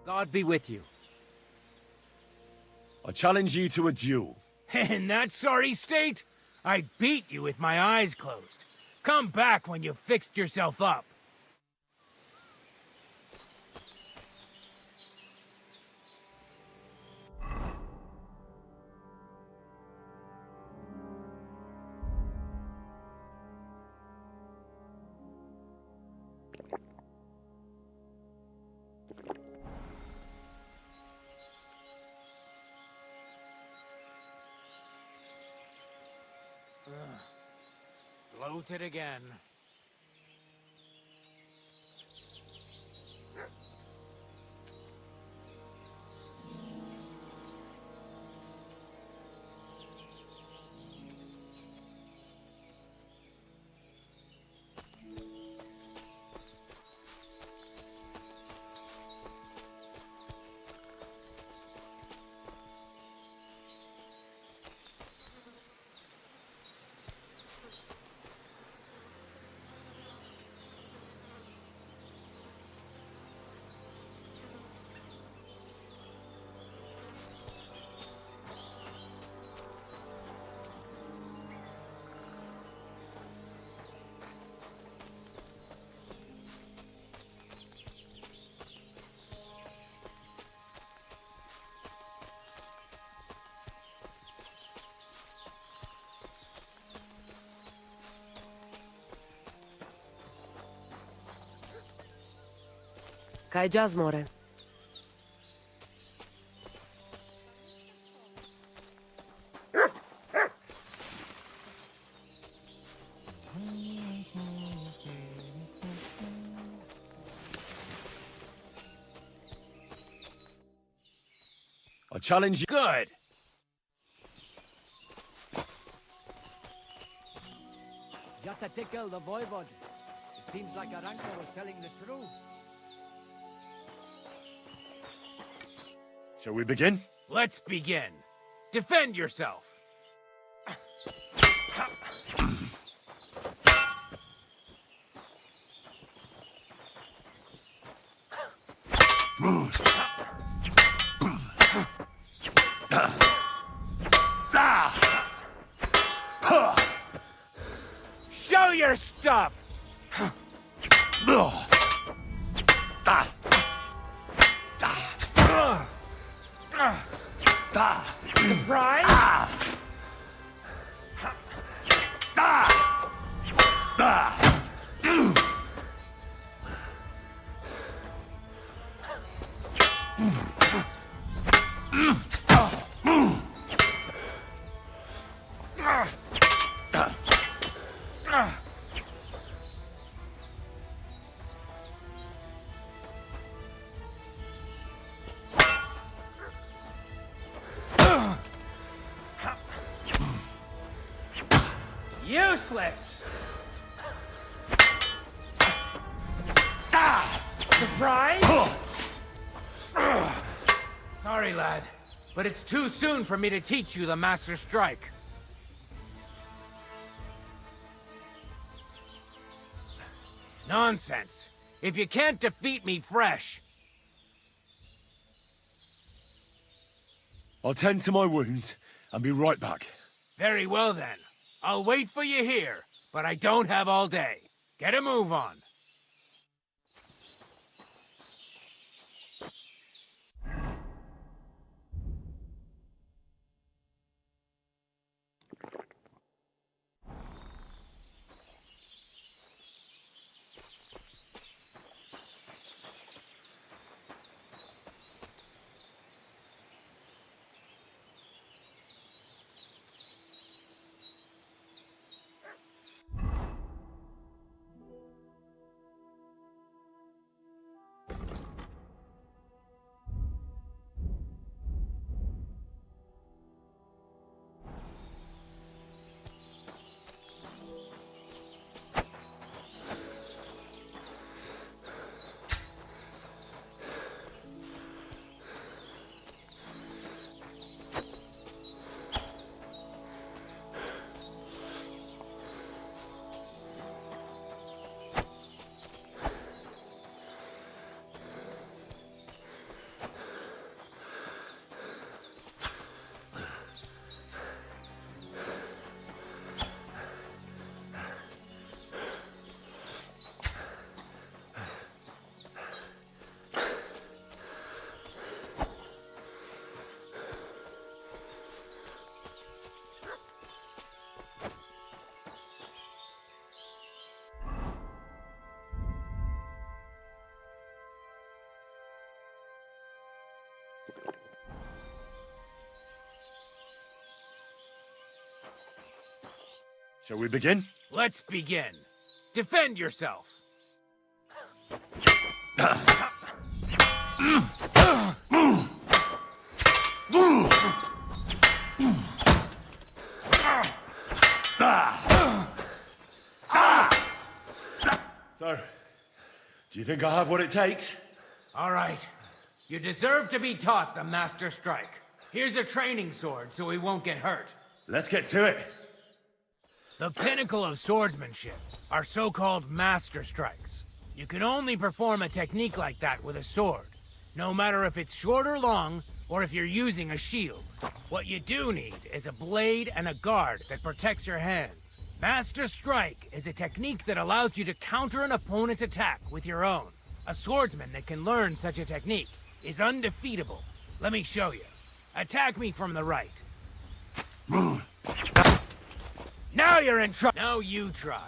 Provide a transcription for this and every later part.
God be with you. I challenge you to a duel. In that sorry state, I'd beat you with my eyes closed. Come back when you've fixed yourself up. Bloated again. Kaj čas, more? I challenge you. Good. Just a tickle the voivod. It seems like Aranka was telling the truth. Shall we begin? Let's begin. Defend yourself. Show your stuff! Surprise? Useless! Surprise? Sorry, lad, but it's too soon for me to teach you the Master Strike. Nonsense. If you can't defeat me fresh... I'll tend to my wounds and be right back. Very well, then. I'll wait for you here, but I don't have all day. Get a move on. Shall we begin? Let's begin. Defend yourself. So, do you think I have what it takes? All right. You deserve to be taught the Master Strike. Here's a training sword so he won't get hurt. Let's get to it. The pinnacle of swordsmanship are so-called Master Strikes. You can only perform a technique like that with a sword, no matter if it's short or long, or if you're using a shield. What you do need is a blade and a guard that protects your hands. Master Strike is a technique that allows you to counter an opponent's attack with your own. A swordsman that can learn such a technique is undefeatable. Let me show you. Attack me from the right. Now you're in trouble. Now you try.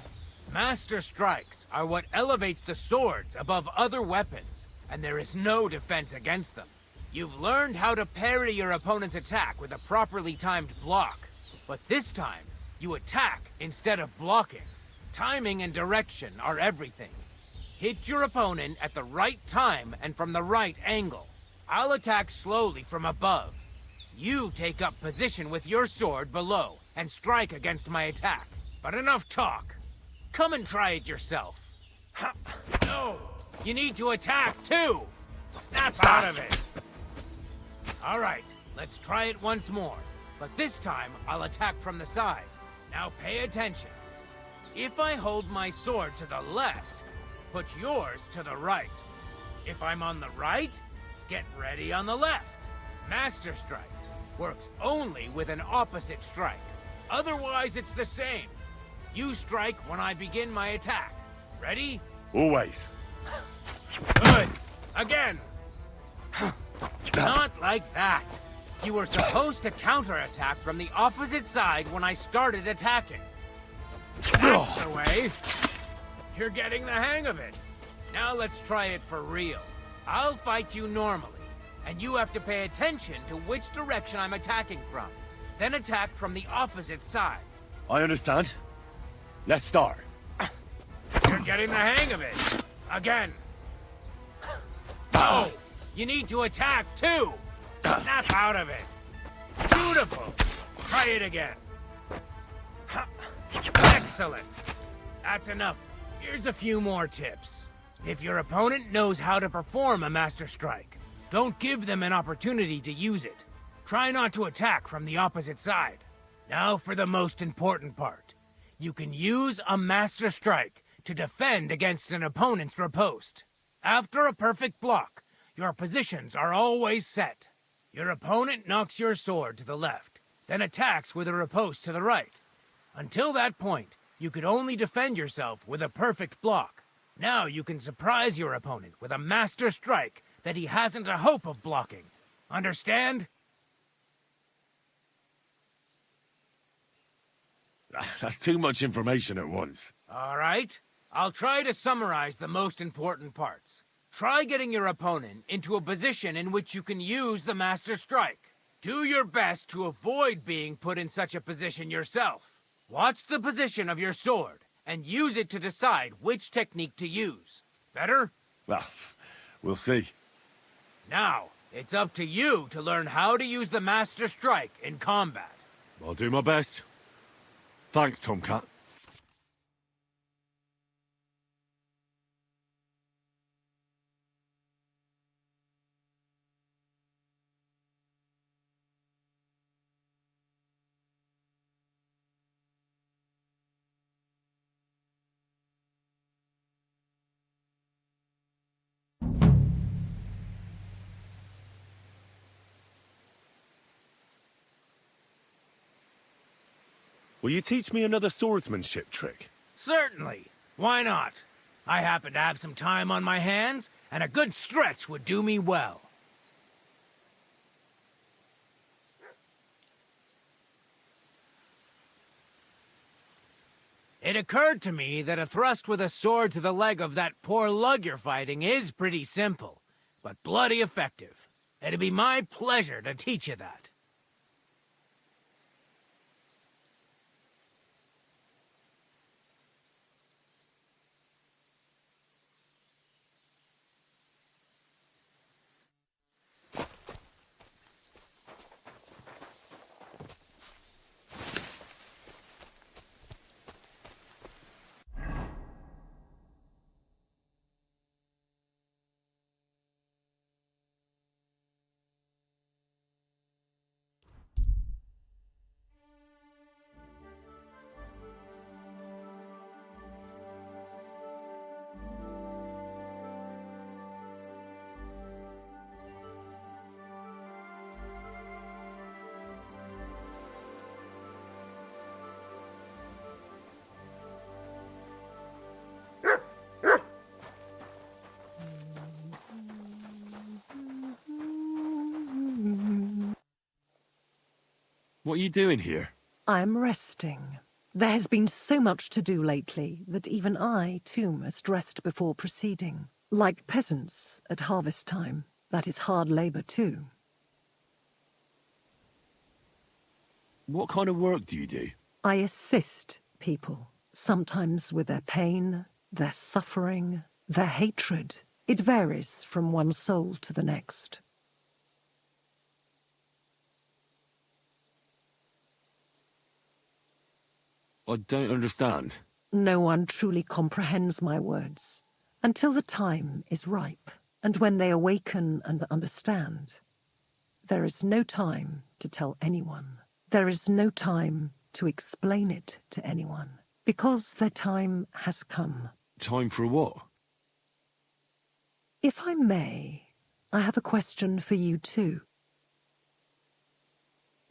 Master Strikes are what elevates the swords above other weapons, and there is no defense against them. You've learned how to parry your opponent's attack with a properly timed block, but this time, you attack instead of blocking. Timing and direction are everything. Hit your opponent at the right time and from the right angle. I'll attack slowly from above. You take up position with your sword below and strike against my attack. But enough talk. Come and try it yourself. Ha. No! You need to attack too! Snap out of it! Alright, let's try it once more. But this time, I'll attack from the side. Now pay attention. If I hold my sword to the left, put yours to the right. If I'm on the right, get ready on the left. Master Strike works only with an opposite strike. Otherwise, it's the same. You strike when I begin my attack. Ready? Always. Good. Again. Not like that. You were supposed to counterattack from the opposite side when I started attacking. That's the way. You're getting the hang of it. Now let's try it for real. I'll fight you normally, and you have to pay attention to which direction I'm attacking from. Then attack from the opposite side. I understand. Let's start. You're getting the hang of it. Again. Oh, you need to attack too. Snap out of it. Beautiful. Try it again. Excellent. That's enough. Here's a few more tips. If your opponent knows how to perform a Master Strike, don't give them an opportunity to use it. Try not to attack from the opposite side. Now for the most important part. You can use a Master Strike to defend against an opponent's riposte. After a perfect block, your positions are always set. Your opponent knocks your sword to the left, then attacks with a riposte to the right. Until that point, you could only defend yourself with a perfect block. Now you can surprise your opponent with a Master Strike that he hasn't a hope of blocking. Understand? That's too much information at once. All right. I'll try to summarize the most important parts. Try getting your opponent into a position in which you can use the Master Strike. Do your best to avoid being put in such a position yourself. Watch the position of your sword and use it to decide which technique to use. Better? Well, we'll see. Now, it's up to you to learn how to use the Master Strike in combat. I'll do my best. Thanks, Tomcat. Will you teach me another swordsmanship trick? Certainly. Why not? I happen to have some time on my hands, and a good stretch would do me well. It occurred to me that a thrust with a sword to the leg of that poor lug you're fighting is pretty simple, but bloody effective. It'd be my pleasure to teach you that. What are you doing here? I'm resting. There has been so much to do lately that even I, too, must rest before proceeding. Like peasants at harvest time, that is hard labor, too. What kind of work do you do? I assist people, sometimes with their pain, their suffering, their hatred. It varies from one soul to the next. I don't understand. No one truly comprehends my words until the time is ripe, and when they awaken and understand. There is no time to tell anyone. There is no time to explain it to anyone, because their time has come. Time for what? If I may, I have a question for you too.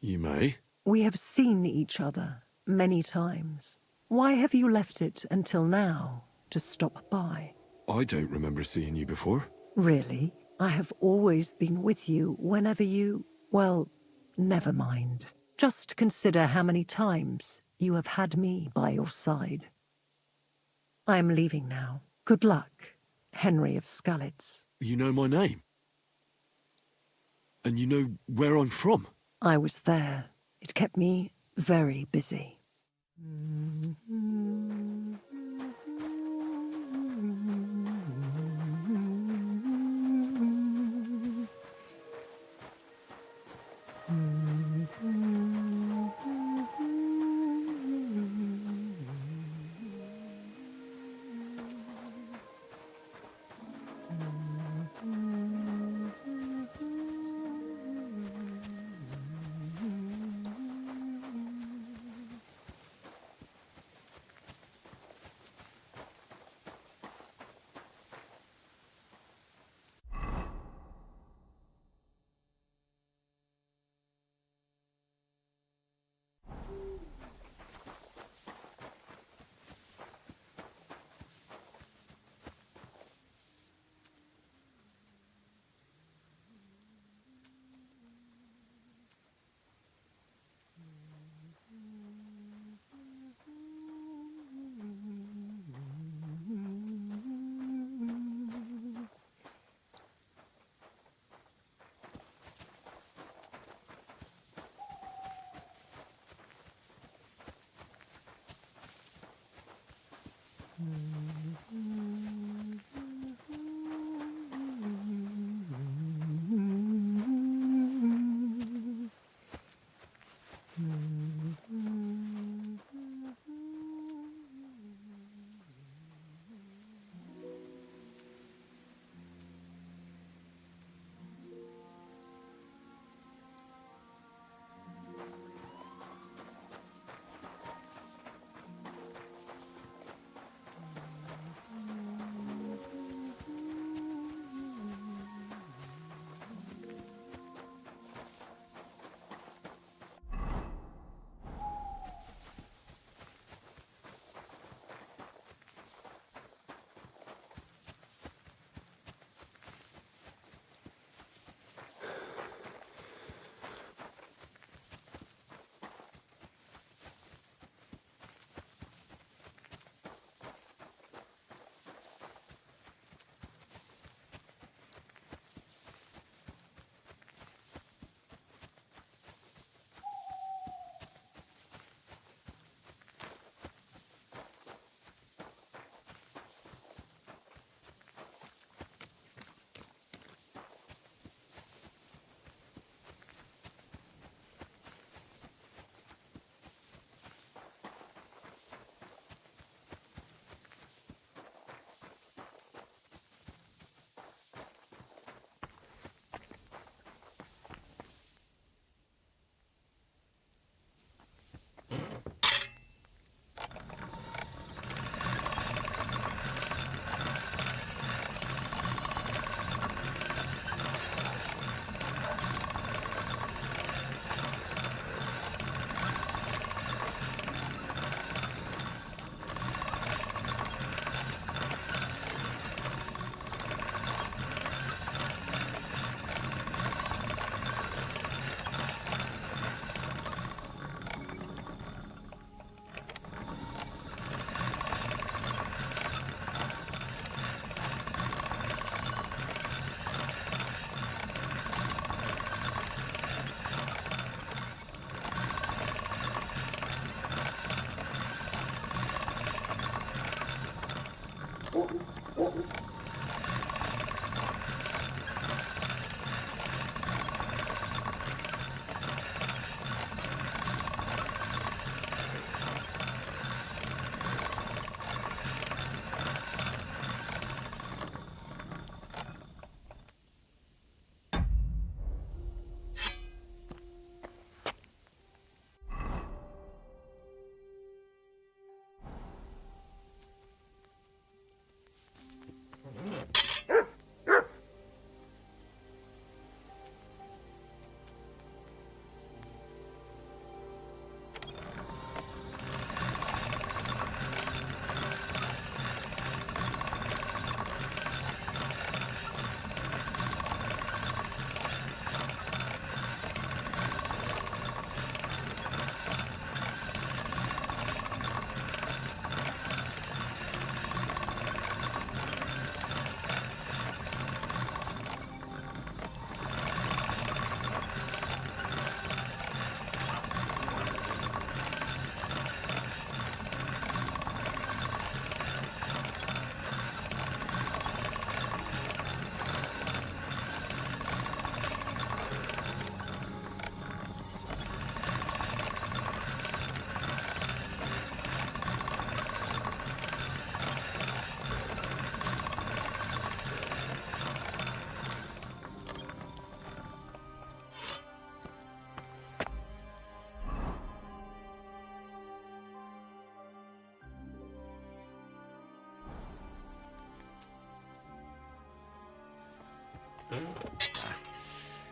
You may. We have seen each other many times. Why have you left it until now to stop by? I don't remember seeing you before. Really? I have always been with you whenever you... Well, never mind. Just consider how many times you have had me by your side. I am leaving now. Good luck, Henry of Skalitz. You know my name. And you know where I'm from. I was there. It kept me very busy.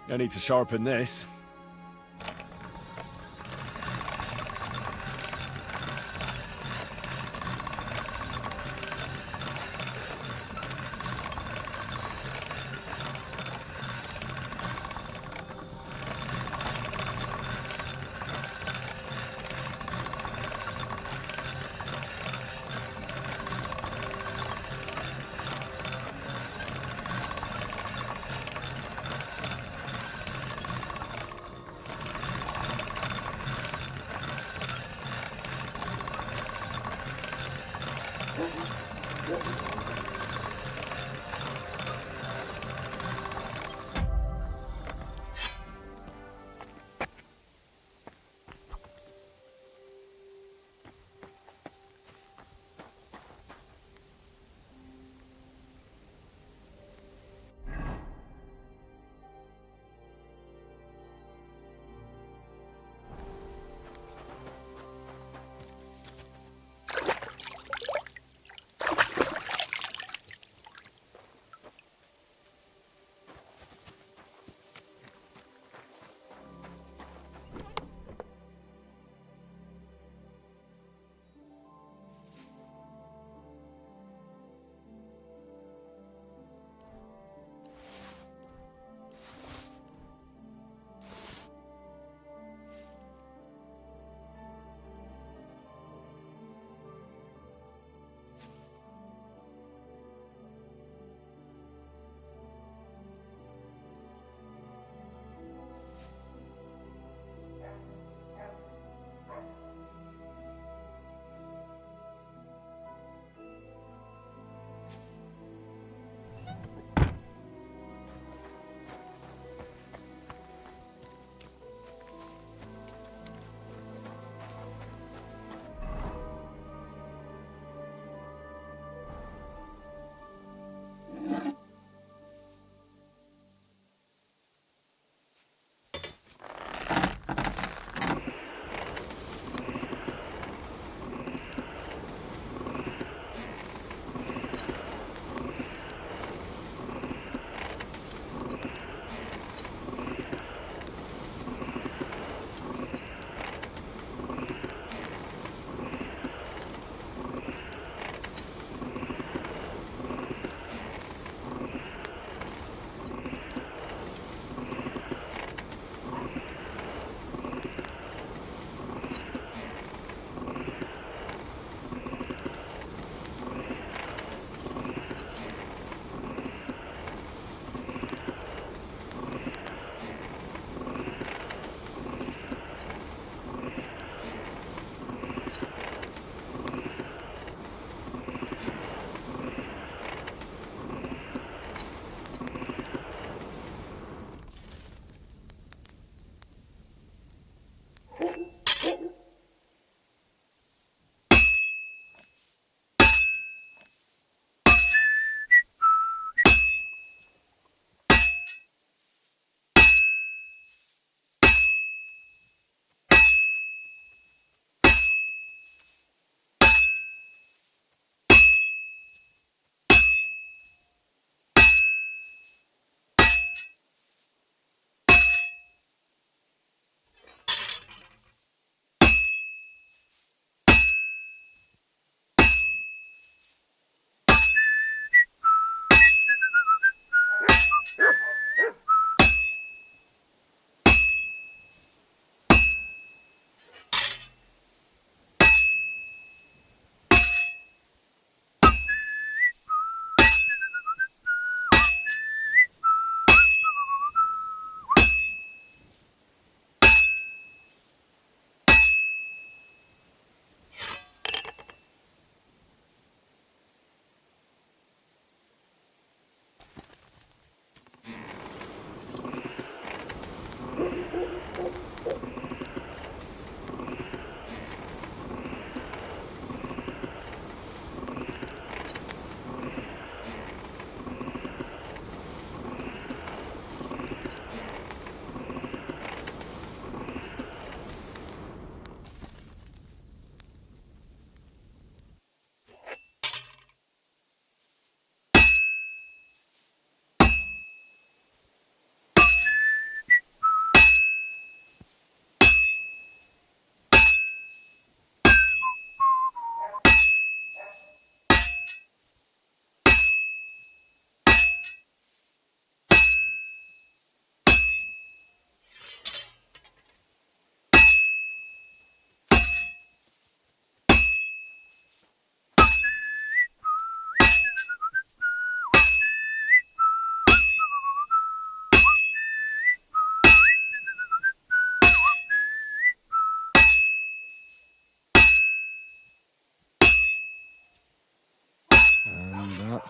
No need to sharpen this.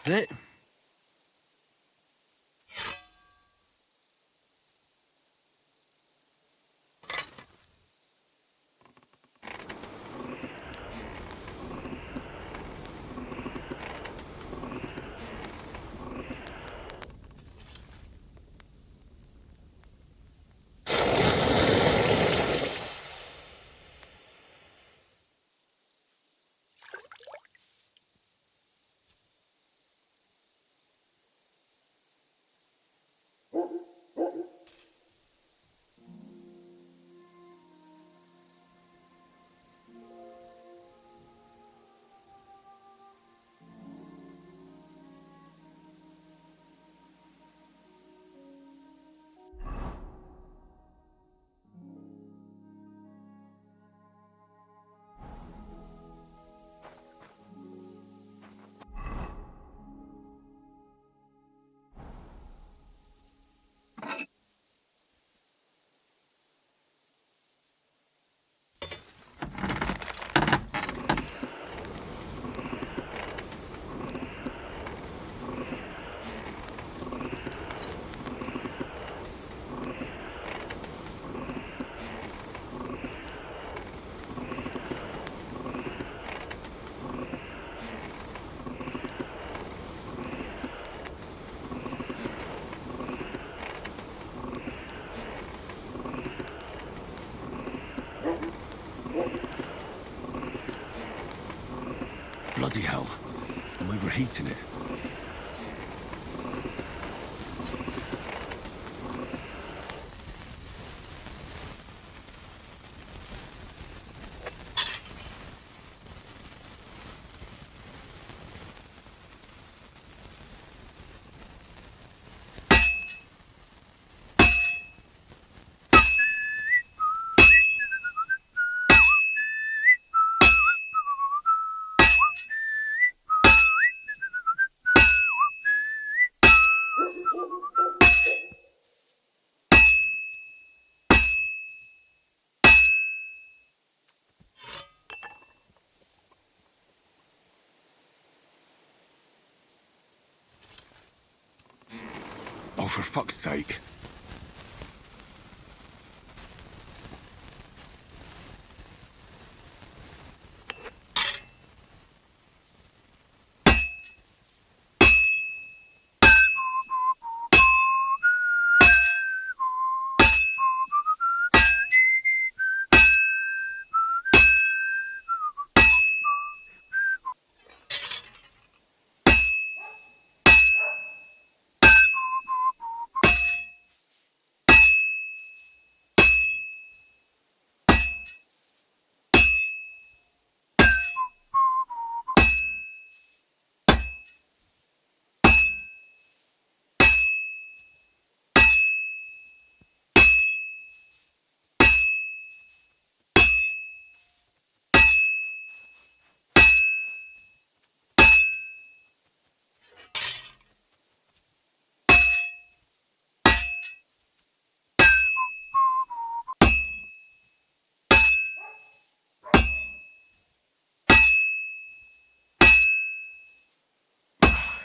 That's it. Bloody hell. I'm overheating it. Oh, for fuck's sake.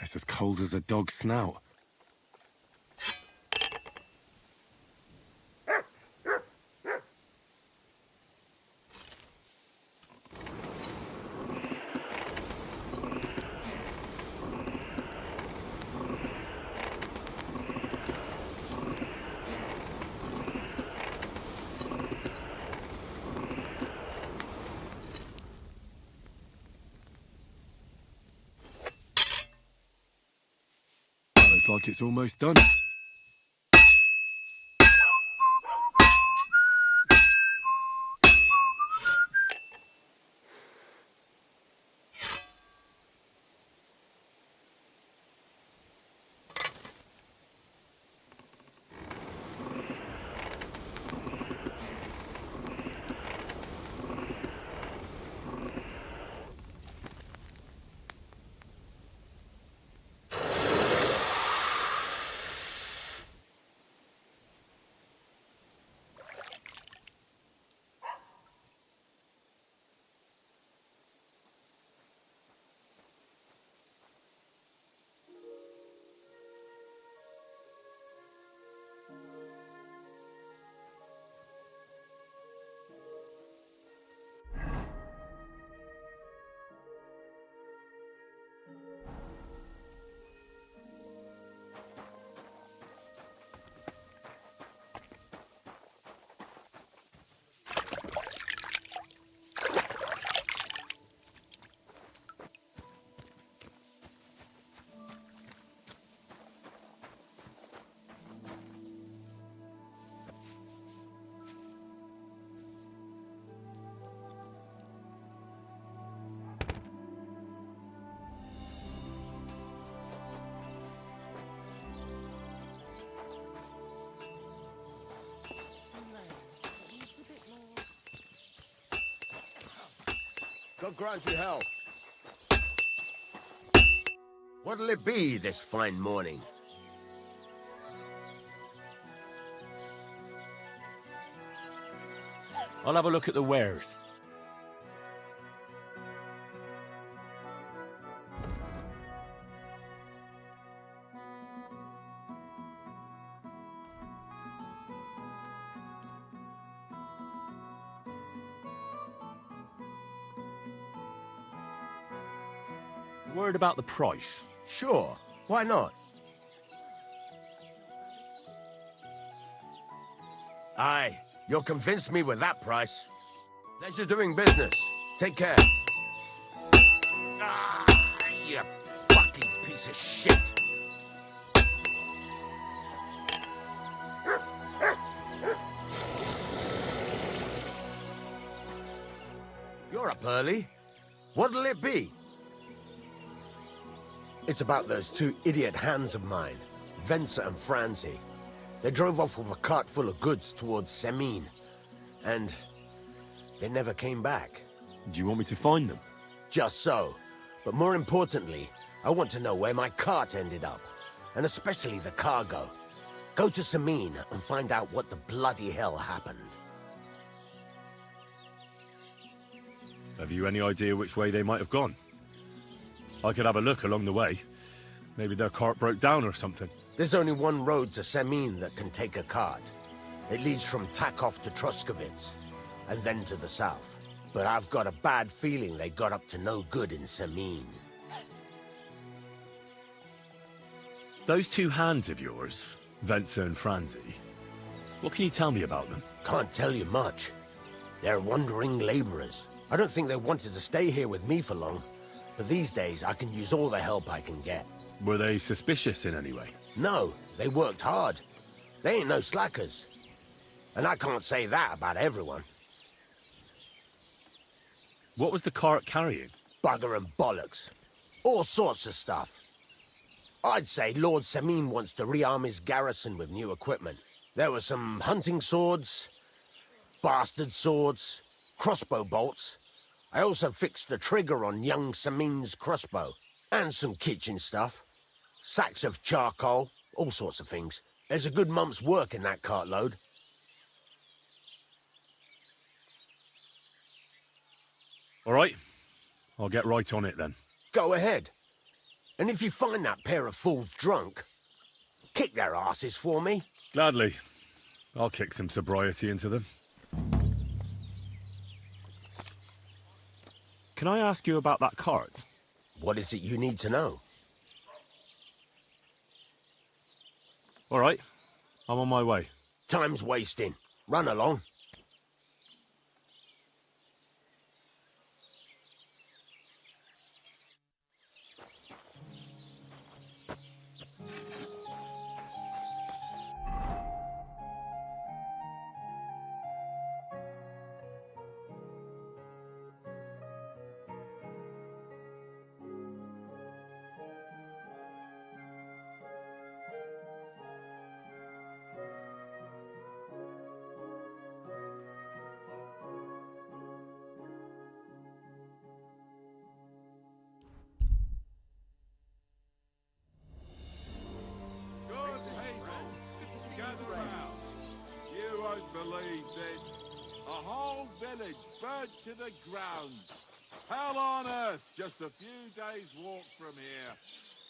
It's as cold as a dog's snout. Looks like it's almost done. God grant you health. What'll it be this fine morning? I'll have a look at the wares. Word about the price. Sure, why not? Aye, you'll convince me with that price. Pleasure doing business. Take care. Ah, you fucking piece of shit. You're up early. What'll it be? It's about those two idiot hands of mine, Venser and Franzi. They drove off with a cart full of goods towards Semine, and they never came back. Do you want me to find them? Just so. But more importantly, I want to know where my cart ended up, and especially the cargo. Go to Semine and find out what the bloody hell happened. Have you any idea which way they might have gone? I could have a look along the way. Maybe their cart broke down or something. There's only one road to Semine that can take a cart. It leads from Takov to Troskovitz, and then to the south. But I've got a bad feeling they got up to no good in Semine. Those two hands of yours, Venser and Franzi, what can you tell me about them? Can't tell you much. They're wandering laborers. I don't think they wanted to stay here with me for long. But these days, I can use all the help I can get. Were they suspicious in any way? No, they worked hard. They ain't no slackers. And I can't say that about everyone. What was the cart carrying? Bugger and bollocks. All sorts of stuff. I'd say Lord Semine wants to rearm his garrison with new equipment. There were some hunting swords, bastard swords, crossbow bolts. I also fixed the trigger on young Semine's crossbow. And some kitchen stuff. Sacks of charcoal, all sorts of things. There's a good month's work in that cartload. All right, I'll get right on it then. Go ahead. And if you find that pair of fools drunk, kick their asses for me. Gladly. I'll kick some sobriety into them. Can I ask you about that cart? What is it you need to know? All right, I'm on my way. Time's wasting. Run along. Believe this. A whole village burnt to the ground. Hell on earth, just a few days' walk from here.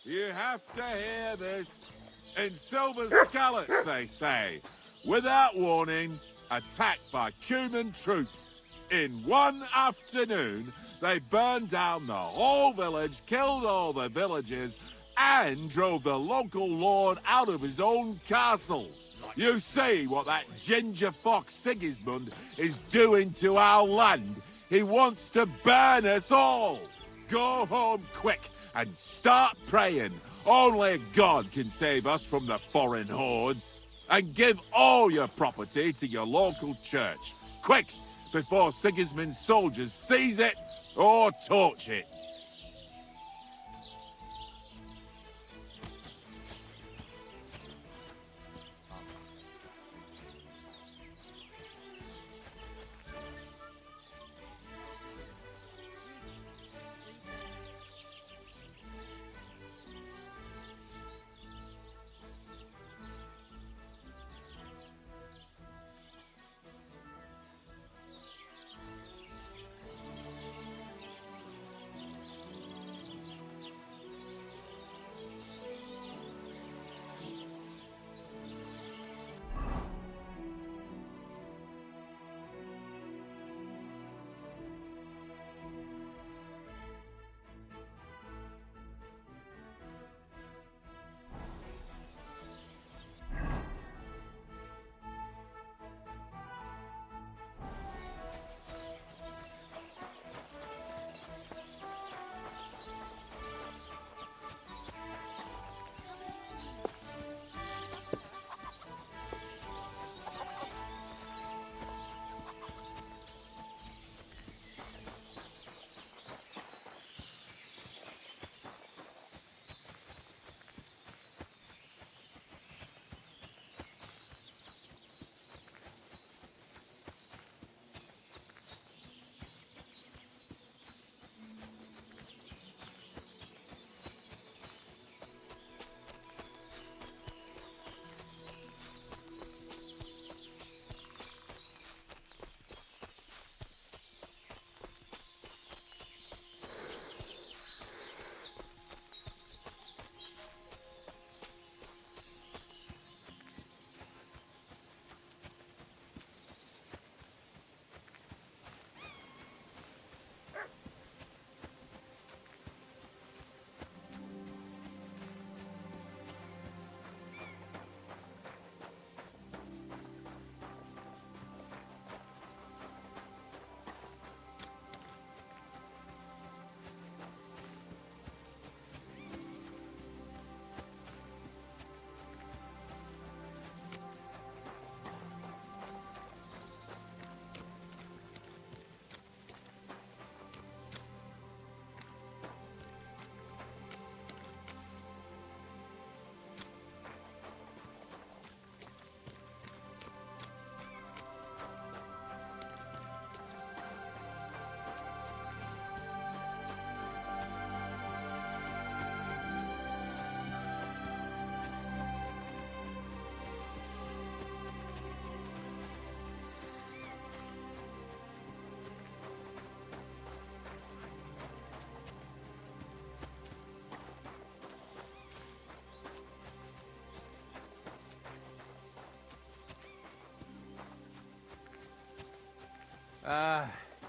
You have to hear this. In Silver Skallets, they say, without warning, attacked by Cuman troops. In one afternoon, they burned down the whole village, killed all the villagers, and drove the local lord out of his own castle. You see what that ginger fox Sigismund is doing to our land? He wants to burn us all. Go home quick and start praying. Only God can save us from the foreign hordes. And give all your property to your local church. Quick, before Sigismund's soldiers seize it or torch it.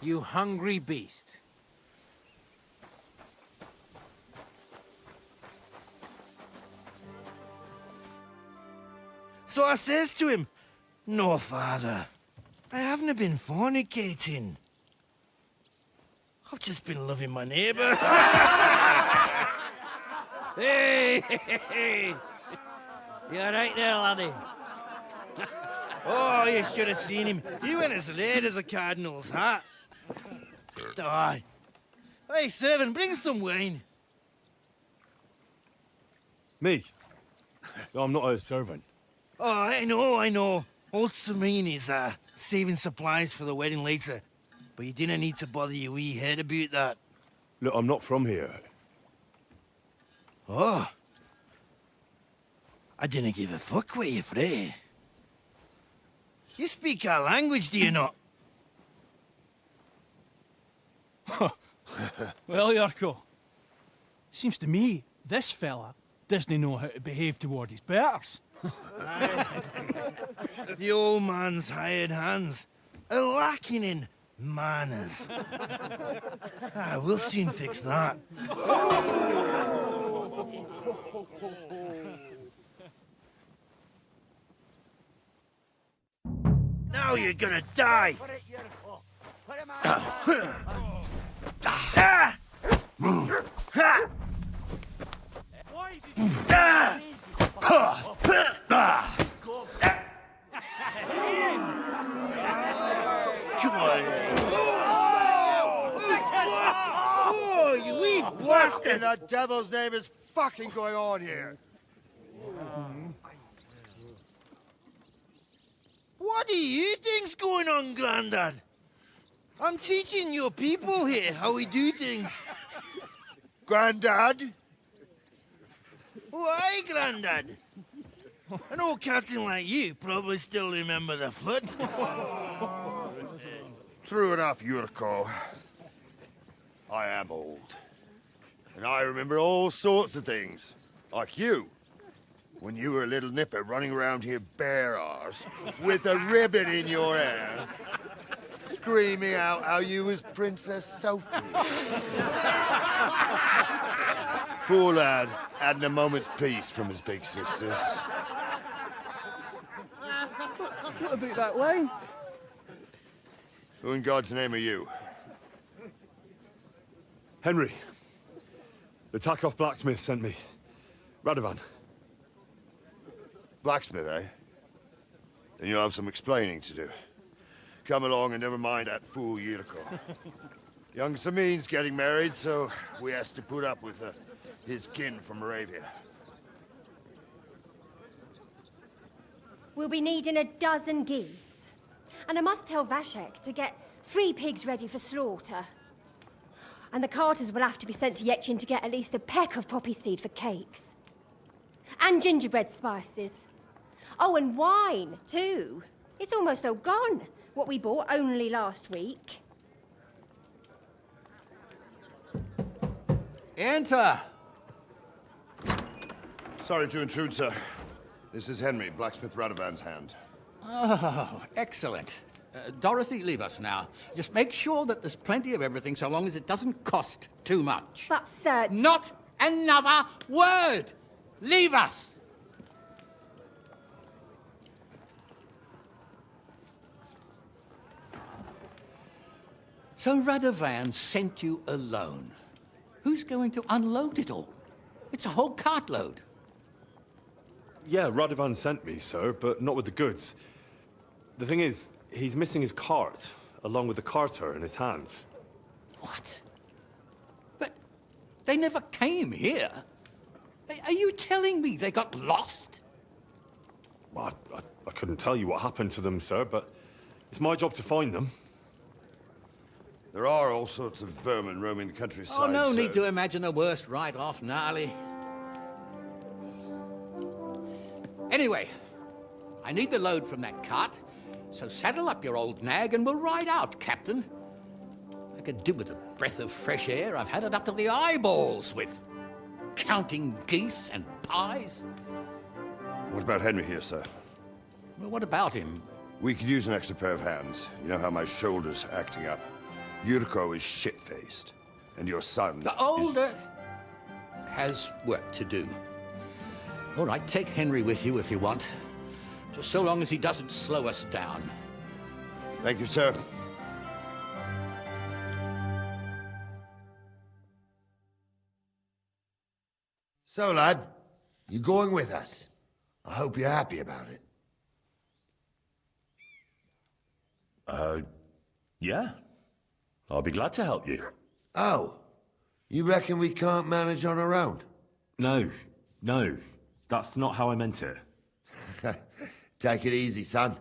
You hungry beast. So I says to him, "No, father, I haven't been fornicating. I've just been loving my neighbour." Hey! You alright there, laddie? Oh, you should have seen him. He went as red as a cardinal's hat. Aye. Hey, servant, bring some wine. Me? I'm not a servant. Oh, I know. Old Sameen is saving supplies for the wedding later. But you didn't need to bother your wee head about that. Look, I'm not from here. Oh. I didn't give a fuck what you fray. You speak our language, do you not? Well, Yurko, seems to me this fella doesn't know how to behave toward his betters. The old man's hired hands are lacking in manners. We'll soon fix that. Now you're gonna die! Come on. Oh, you wee blasted! What in the devil's name is fucking going on here? What do you think's going on, Grandad? I'm teaching your people here how we do things. Grandad? Why, Grandad? An old captain like you probably still remember the flood. True enough, Yurko. I am old. And I remember all sorts of things. Like you. When you were a little nipper running around here bare arse, with a ribbon in your hair, screaming out how you was Princess Sophie. Poor lad, hadn't a moment's peace from his big sisters. What about that wine? Who in God's name are you? Henry. The Takoff blacksmith sent me. Radovan. Blacksmith, eh? Then you'll have some explaining to do. Come along and never mind that fool Yurko. Young Sameen's getting married, so we has to put up with his kin from Moravia. We'll be needing a dozen geese. And I must tell Vashek to get 3 pigs ready for slaughter. And the carters will have to be sent to Yechin to get at least a peck of poppy seed for cakes. And gingerbread spices. Oh, and wine, too. It's almost all gone, what we bought only last week. Enter! Sorry to intrude, sir. This is Henry, blacksmith Radovan's hand. Oh, excellent. Dorothy, leave us now. Just make sure that there's plenty of everything so long as it doesn't cost too much. But, sir... Not another word! Leave us! So Radovan sent you alone. Who's going to unload it all? It's a whole cartload. Yeah, Radovan sent me, sir, but not with the goods. The thing is, he's missing his cart, along with the carter in his hands. What? But they never came here. Are you telling me they got lost? Well, I couldn't tell you what happened to them, sir, but it's my job to find them. There are all sorts of vermin roaming the countryside. Oh, no sir. need to imagine the worst right off, gnarly. Anyway, I need the load from that cart, so saddle up your old nag and we'll ride out, Captain. I could do with a breath of fresh air. I've had it up to the eyeballs with counting geese and pies. What about Henry here, sir? Well, what about him? We could use an extra pair of hands. You know how my shoulder's acting up. Yuriko is shit-faced. And your son... The older has work to do. All right, take Henry with you if you want. Just so long as he doesn't slow us down. Thank you, sir. So, lad, you going with us? I hope you're happy about it. Yeah. I'll be glad to help you. Oh, you reckon we can't manage on our own? No. That's not how I meant it. Take it easy, son.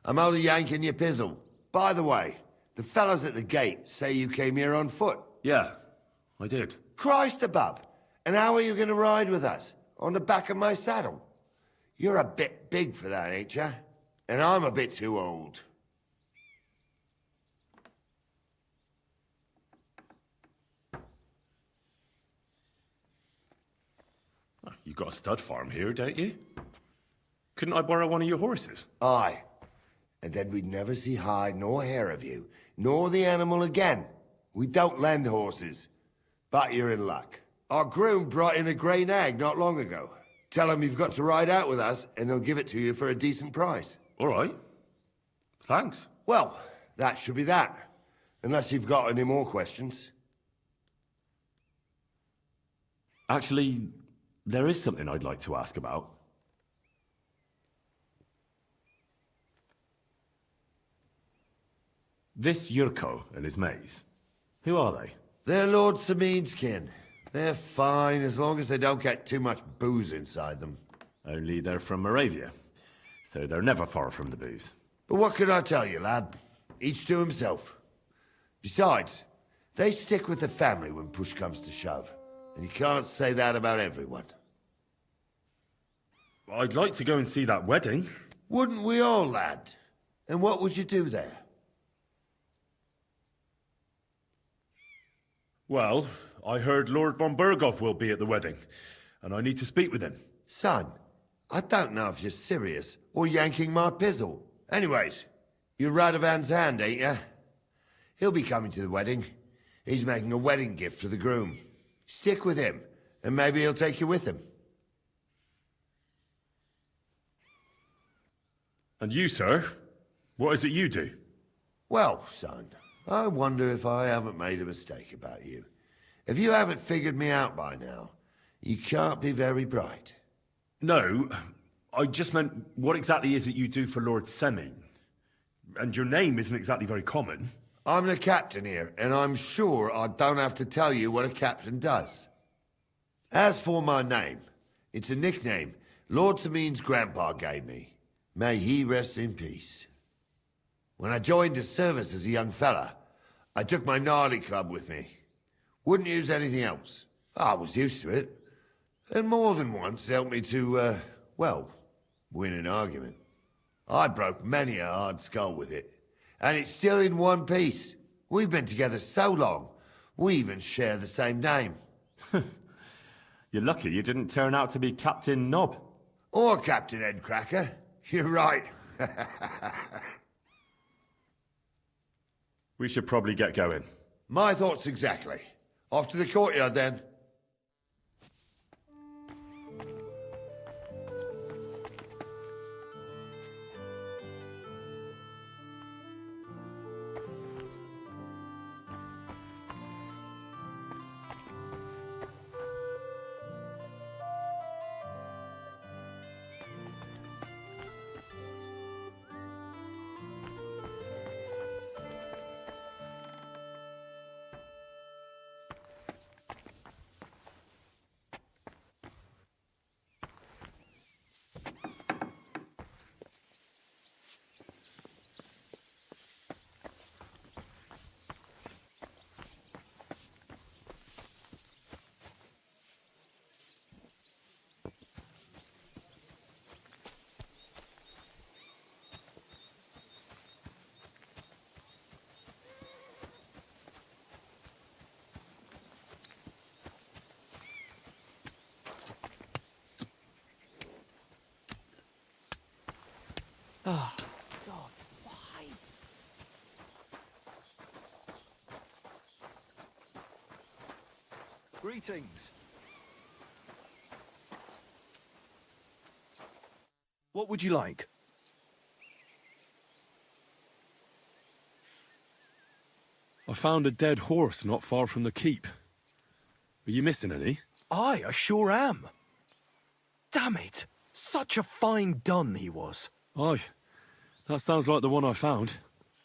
I'm only yanking your pizzle. By the way, the fellas at the gate say you came here on foot. Yeah, I did. Christ above! And how are you going to ride with us? On the back of my saddle? You're a bit big for that, ain't ya? And I'm a bit too old. You got a stud farm here, don't you? Couldn't I borrow one of your horses? Aye. And then we'd never see hide nor hair of you, nor the animal again. We don't lend horses. But you're in luck. Our groom brought in a grey nag not long ago. Tell him you've got to ride out with us, and he'll give it to you for a decent price. All right. Thanks. Well, that should be that. Unless you've got any more questions. Actually, there is something I'd like to ask about. This Yurko and his mates, who are they? They're Lord Samin's kin. They're fine as long as they don't get too much booze inside them. Only they're from Moravia, so they're never far from the booze. But what can I tell you, lad? Each to himself. Besides, they stick with the family when push comes to shove. And you can't say that about everyone. I'd like to go and see that wedding. Wouldn't we all, lad? And what would you do there? Well, I heard Lord von Burgov will be at the wedding, and I need to speak with him. Son, I don't know if you're serious or yanking my pizzle. Anyways, you're Radovan's hand, ain't ya? He'll be coming to the wedding. He's making a wedding gift for the groom. Stick with him, and maybe he'll take you with him. And you, sir? What is it you do? Well, son, I wonder if I haven't made a mistake about you. If you haven't figured me out by now, you can't be very bright. No, I just meant, what exactly is it you do for Lord Semin? And your name isn't exactly very common. I'm the captain here, and I'm sure I don't have to tell you what a captain does. As for my name, it's a nickname Lord Samin's grandpa gave me. May he rest in peace. When I joined his service as a young fella, I took my Nardi club with me. Wouldn't use anything else. I was used to it. And more than once helped me to, well, win an argument. I broke many a hard skull with it. And it's still in one piece. We've been together so long, we even share the same name. You're lucky you didn't turn out to be Captain Knob. Or Captain Headcracker. You're right. We should probably get going. My thoughts exactly. Off to the courtyard, then. Ah, God. Greetings. What would you like? I found a dead horse not far from the keep. Are you missing any? Aye, I sure am. Damn it! Such a fine dun he was. Aye, that sounds like the one I found.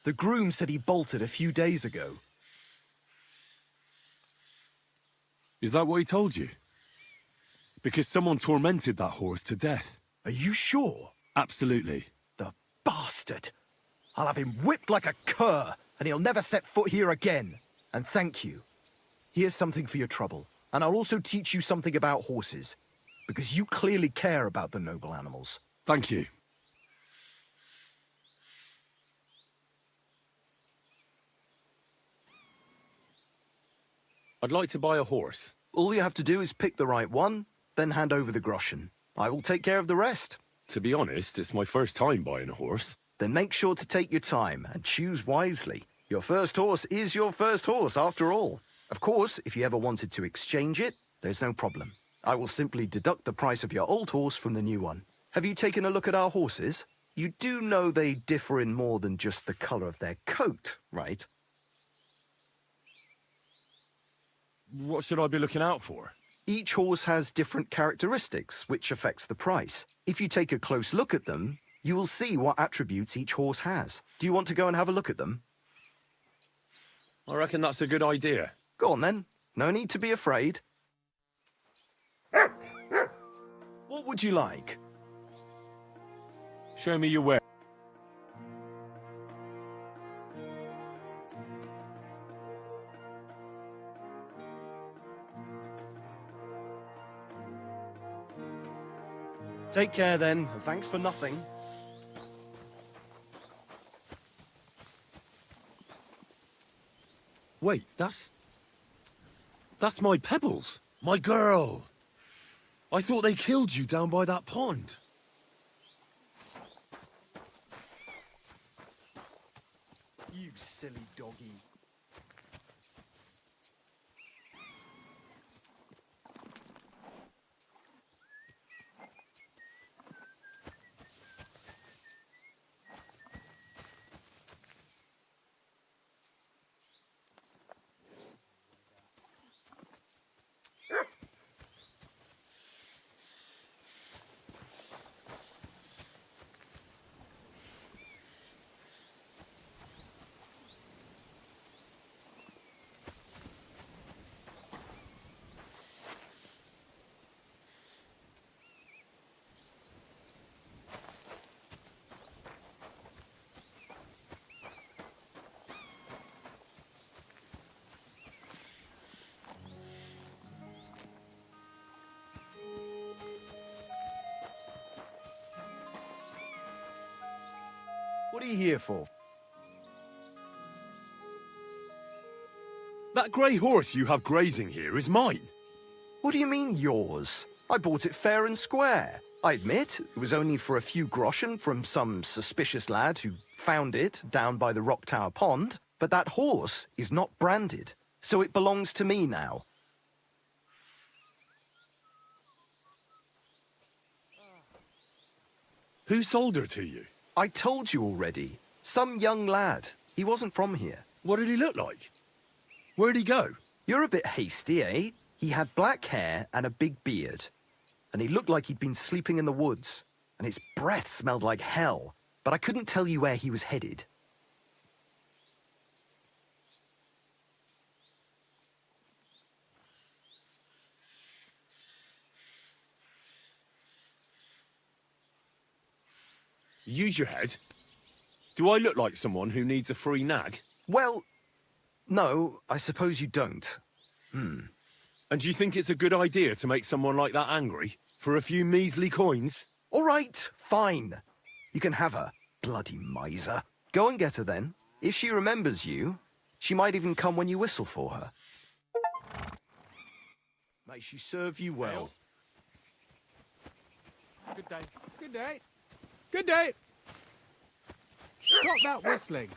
The groom said he bolted a few days ago. Is that what he told you? Because someone tormented that horse to death. Are you sure? Absolutely. The bastard! I'll have him whipped like a cur, and he'll never set foot here again. And thank you. Here's something for your trouble, and I'll also teach you something about horses, because you clearly care about the noble animals. Thank you. I'd like to buy a horse. All you have to do is pick the right one, then hand over the groschen. I will take care of the rest. To be honest, it's my first time buying a horse. Then make sure to take your time and choose wisely. Your first horse is your first horse, after all. Of course, if you ever wanted to exchange it, there's no problem. I will simply deduct the price of your old horse from the new one. Have you taken a look at our horses? You do know they differ in more than just the color of their coat, right? What should I be looking out for? Each horse has different characteristics, which affects the price. If you take a close look at them, you will see what attributes each horse has. Do you want to go and have a look at them? I reckon that's a good idea. Go on then. No need to be afraid. What would you like? Show me your way. Take care then, and thanks for nothing. Wait, that's my Pebbles. My girl. I thought they killed you down by that pond. You silly doggy. What are you here for? That grey horse you have grazing here is mine. What do you mean, yours? I bought it fair and square. I admit, it was only for a few groschen from some suspicious lad who found it down by the Rock Tower Pond, but that horse is not branded, so it belongs to me now. Who sold her to you? I told you already. Some young lad. He wasn't from here. What did he look like? Where'd he go? You're a bit hasty, eh? He had black hair and a big beard. And he looked like he'd been sleeping in the woods. And his breath smelled like hell. But I couldn't tell you where he was headed. Use your head. Do I look like someone who needs a free nag? Well, no, I suppose you don't. And do you think it's a good idea to make someone like that angry? For a few measly coins? All right, fine. You can have her, bloody miser. Go and get her then. If she remembers you, she might even come when you whistle for her. May she serve you well. Good day. Good day. Good day. Stop that whistling.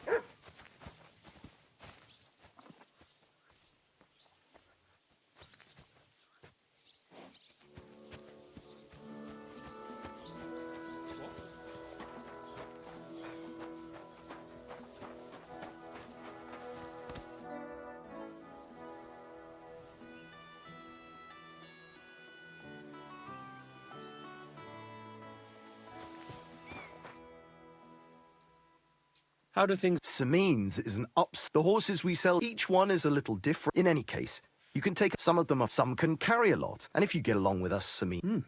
How do things... Samines is an ups. The horses we sell, each one is a little different. In any case, you can take some of them off. Some can carry a lot. And if you get along with us, Samine...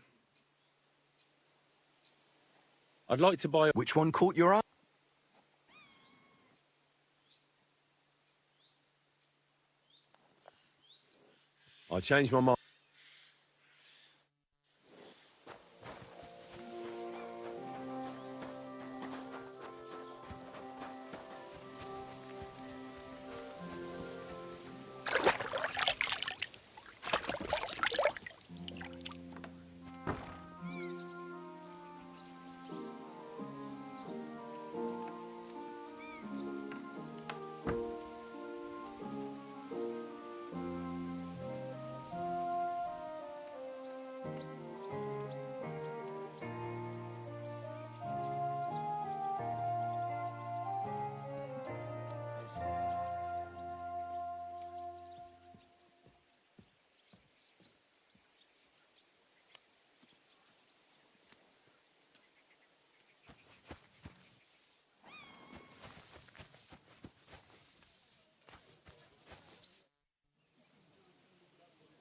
I'd like to buy... Which one caught your eye? I changed my mind.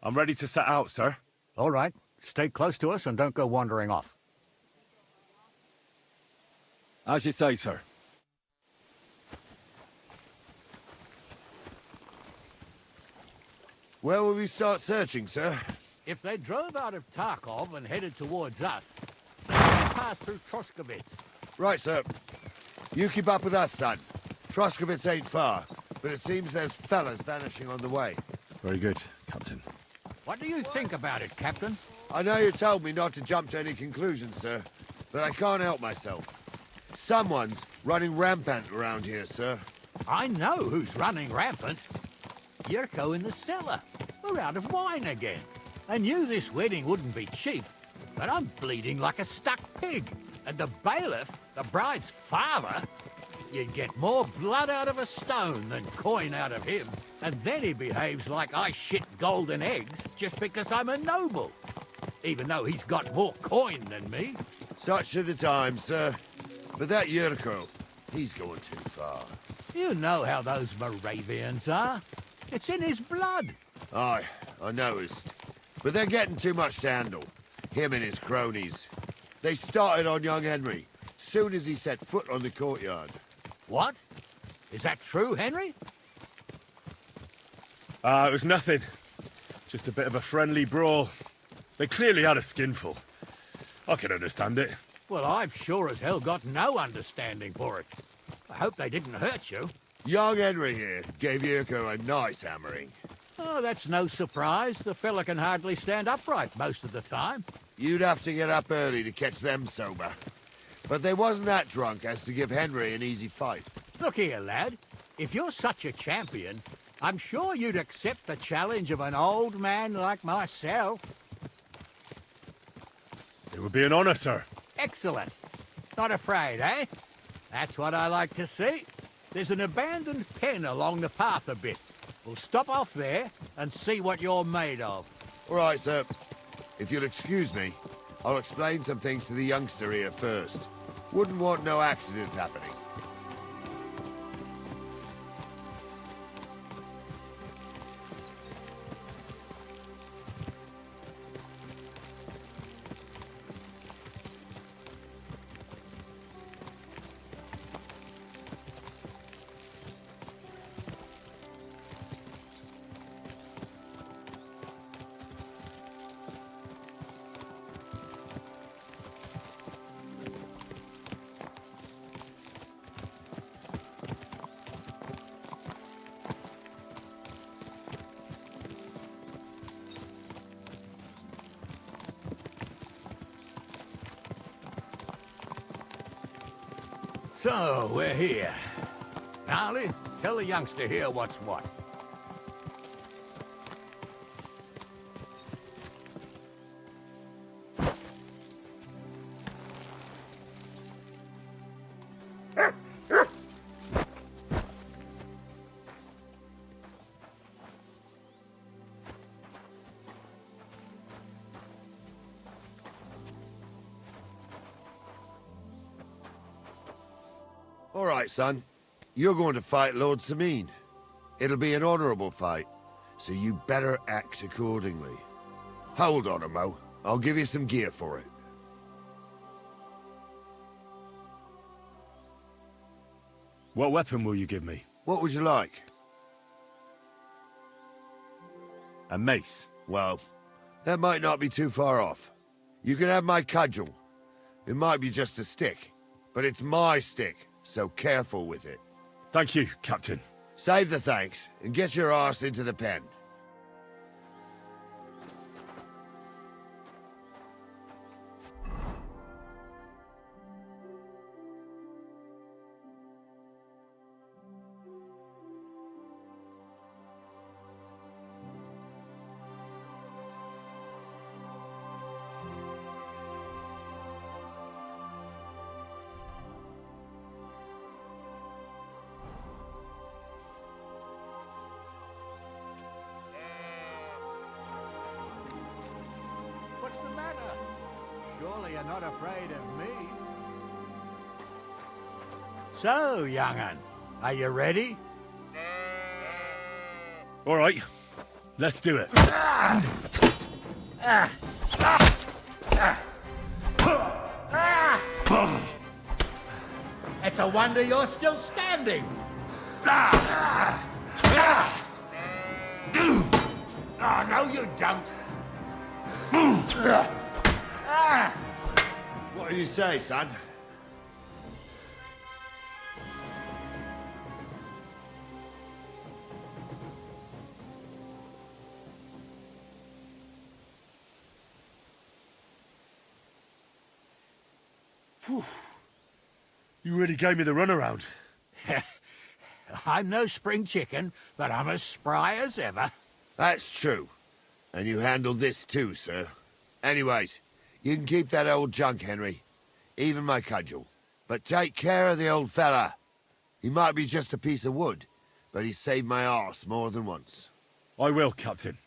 I'm ready to set out, sir. All right. Stay close to us and don't go wandering off. As you say, sir. Where will we start searching, sir? If they drove out of Tarkov and headed towards us, they would pass through Troskovitz. Right, sir. You keep up with us, son. Troskovitz ain't far, but it seems there's fellas vanishing on the way. Very good, Captain. What do you think about it, Captain? I know you told me not to jump to any conclusions, sir, but I can't help myself. Someone's running rampant around here, sir. I know who's running rampant. Yurko in the cellar. We're out of wine again. I knew this wedding wouldn't be cheap, but I'm bleeding like a stuck pig. And the bailiff, the bride's father, you'd get more blood out of a stone than coin out of him. And then he behaves like I shit golden eggs just because I'm a noble. Even though he's got more coin than me. Such are the times, sir. But that Yurko, he's going too far. You know how those Moravians are. It's in his blood. Aye, I noticed. But they're getting too much to handle. Him and his cronies. They started on young Henry, soon as he set foot on the courtyard. What? Is that true, Henry? It was nothing. Just a bit of a friendly brawl. They clearly had a skinful. I can understand it. Well, I've sure as hell got no understanding for it. I hope they didn't hurt you. Young Henry here gave Yurko a nice hammering. Oh, that's no surprise. The fella can hardly stand upright most of the time. You'd have to get up early to catch them sober. But they wasn't that drunk as to give Henry an easy fight. Look here, lad. If you're such a champion, I'm sure you'd accept the challenge of an old man like myself. It would be an honor, sir. Excellent. Not afraid, eh? That's what I like to see. There's an abandoned pen along the path a bit. We'll stop off there and see what you're made of. All right, sir. If you'll excuse me, I'll explain some things to the youngster here first. Wouldn't want no accidents happening. So, we're here. Gnarly, tell the youngster here what's what. All right, son. you're going to fight Lord Sameen. It'll be an honorable fight, so you better act accordingly. Hold on a mo. I'll give you some gear for it. What weapon will you give me? What would you like? A mace. Well, that might not be too far off. You can have my cudgel. It might be just a stick, but it's my stick, so careful with it. Thank you, Captain. Save the thanks, and get your arse into the pen. What's the matter? Surely you're not afraid of me. So, young'un, are you ready? All right, let's do it. It's a wonder you're still standing. Oh, no, you don't. What do you say, son? You really gave me the runaround. I'm no spring chicken, but I'm as spry as ever. That's true. And you handled this too, sir. Anyways, you can keep that old junk, Henry. Even my cudgel. But take care of the old fella. He might be just a piece of wood, but he's saved my arse more than once. I will, Captain.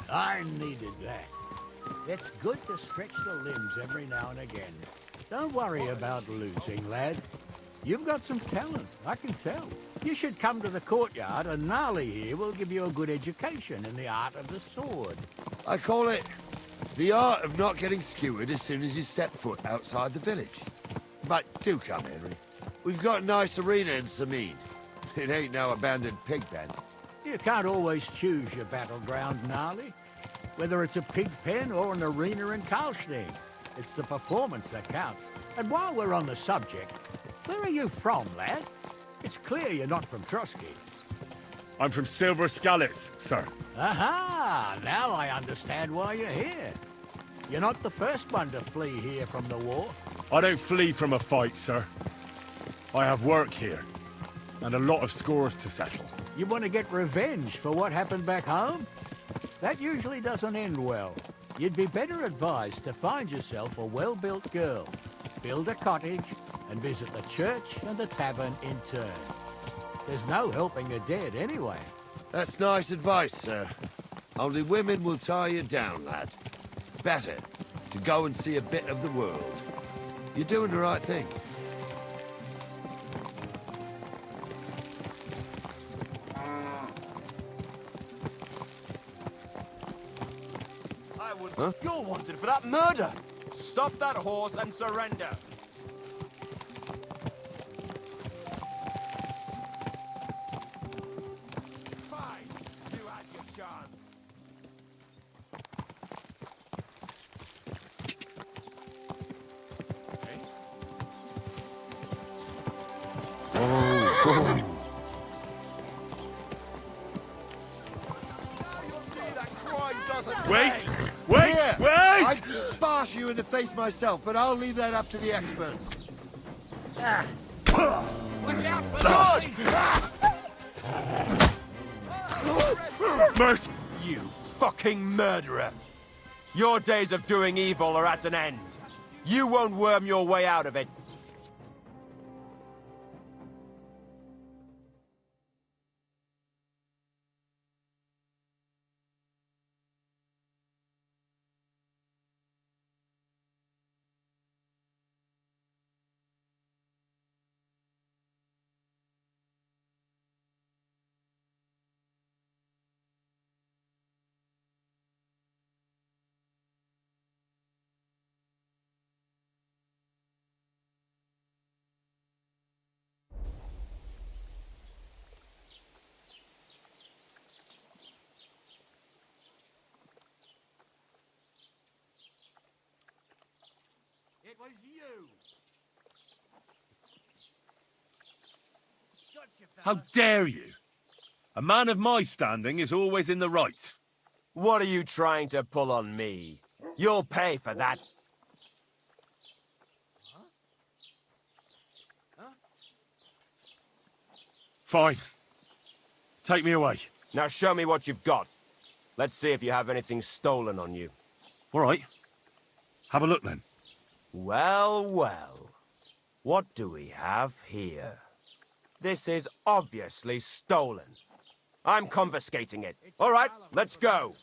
I needed that. It's good to stretch the limbs every now and again. Don't worry about losing, lad. You've got some talent, I can tell. You should come to the courtyard and Gnarly here will give you a good education in the art of the sword. I call it the art of not getting skewered as soon as you step foot outside the village. But do come, Henry. We've got a nice arena in Sameen. It ain't no abandoned pig pen. You can't always choose your battleground, Gnarly. Whether it's a pig pen or an arena in Karlstein, it's the performance that counts. And while we're on the subject, where are you from, lad? It's clear you're not from Trotsky. I'm from Silver Scallops, sir. Aha! Now I understand why you're here. You're not the first one to flee here from the war. I don't flee from a fight, sir. I have work here, and a lot of scores to settle. You want to get revenge for what happened back home? That usually doesn't end well. You'd be better advised to find yourself a well-built girl, build a cottage, and visit the church and the tavern in turn. There's no helping the dead anyway. That's nice advice, sir. Only women will tie you down, lad. Better to go and see a bit of the world. You're doing the right thing. Huh? You're wanted for that murder! Stop that horse and surrender! Fine! You had your chance! Wait! Wait! Here, Wait! I'd bash you in the face myself, but I'll leave that up to the experts. Watch out for Mercy! You fucking murderer! Your days of doing evil are at an end. You won't worm your way out of it. It was you! How dare you? A man of my standing is always in the right. What are you trying to pull on me? You'll pay for that. Fine. Take me away. Now show me what you've got. Let's see if you have anything stolen on you. All right. Have a look then. Well, well. What do we have here? This is obviously stolen. I'm confiscating it. All right, let's go.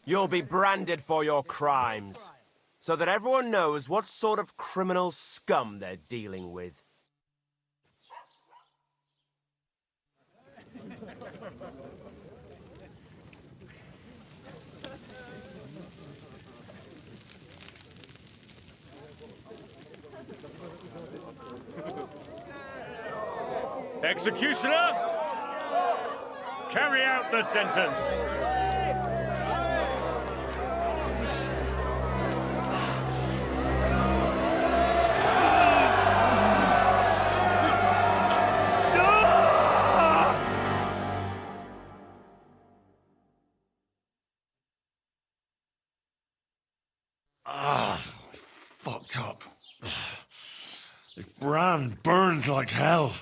You'll be branded for your crimes, so that everyone knows what sort of criminal scum they're dealing with. Executioner! Carry out the sentence! Fucked up. This brand burns like hell.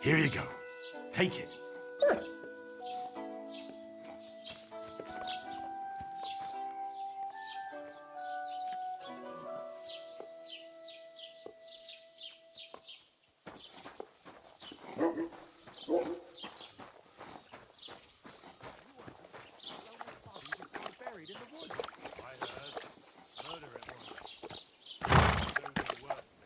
Here you go. Take it. Buried in the woods. I heard. Murder at once. Those are worse.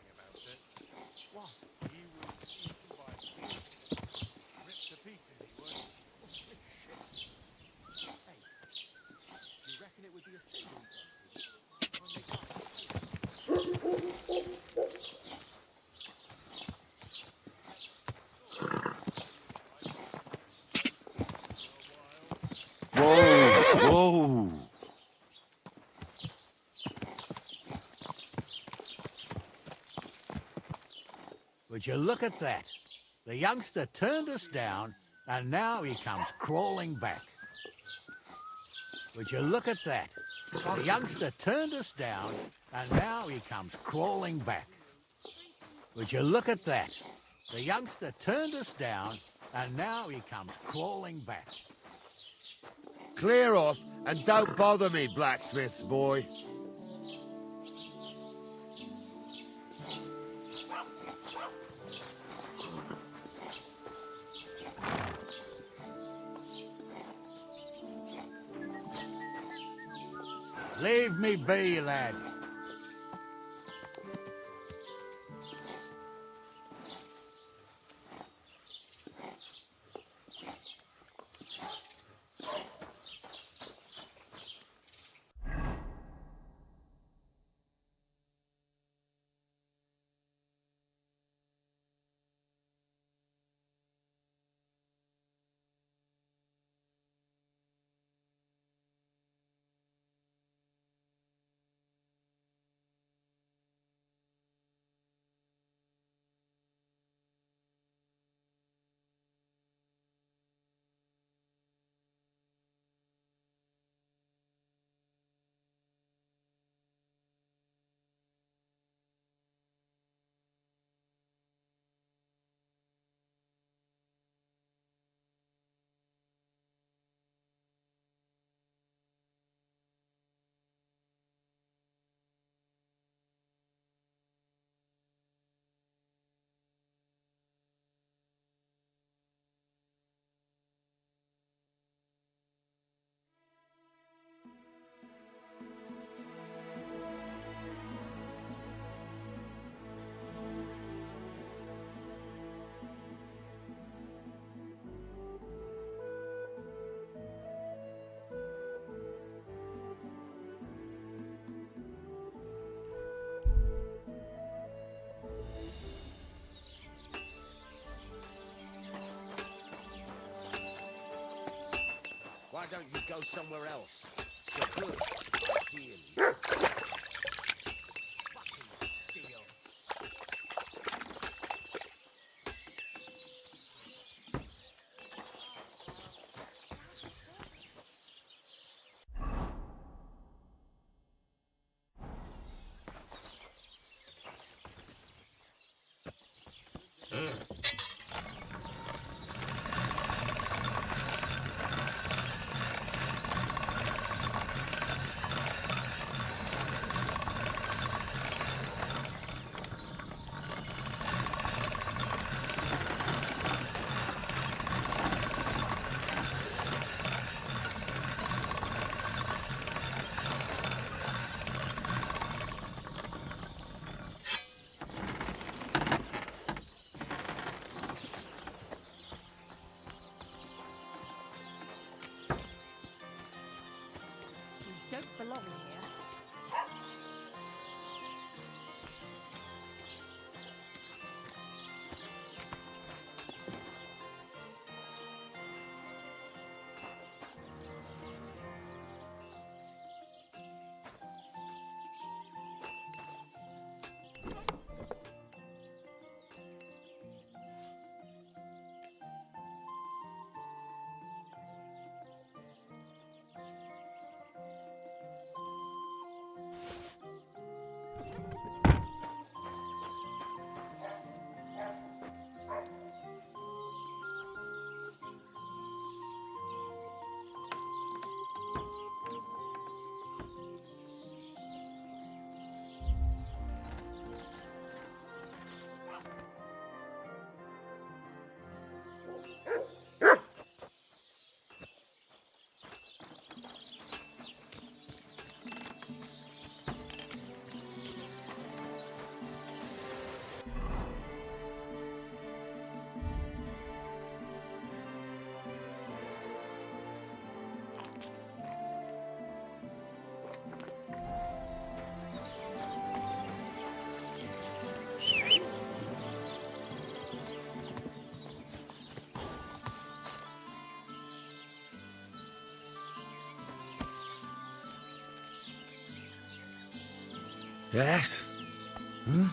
Would you look at that? The youngster turned us down, and now he comes crawling back. Would you look at that? The youngster turned us down, and now he comes crawling back. Would you look at that? The youngster turned us down, and now he comes crawling back. Clear off and don't bother me, blacksmith's boy. Leave me be, lad. Why don't you go somewhere else? You're good. Dearly. Don't belong here. Yes? Hmm?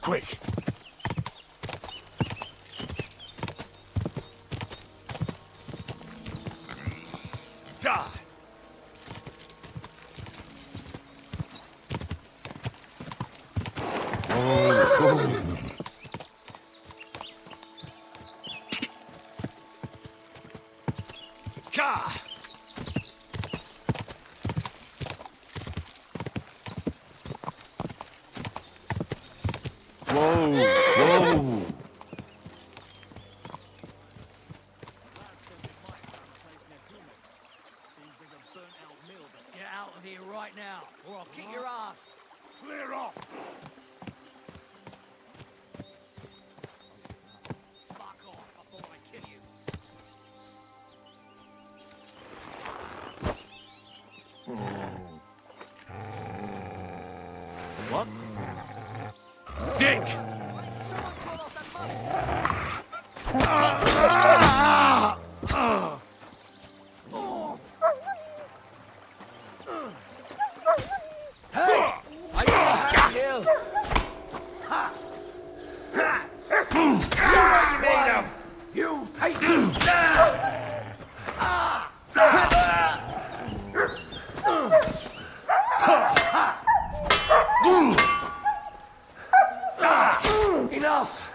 Quick! Die! Ka! Whoa! Whoa! Get out of here right now, or I'll kick your ass. Clear off! Fuck off before I kill you. What? Dick! You hate Enough!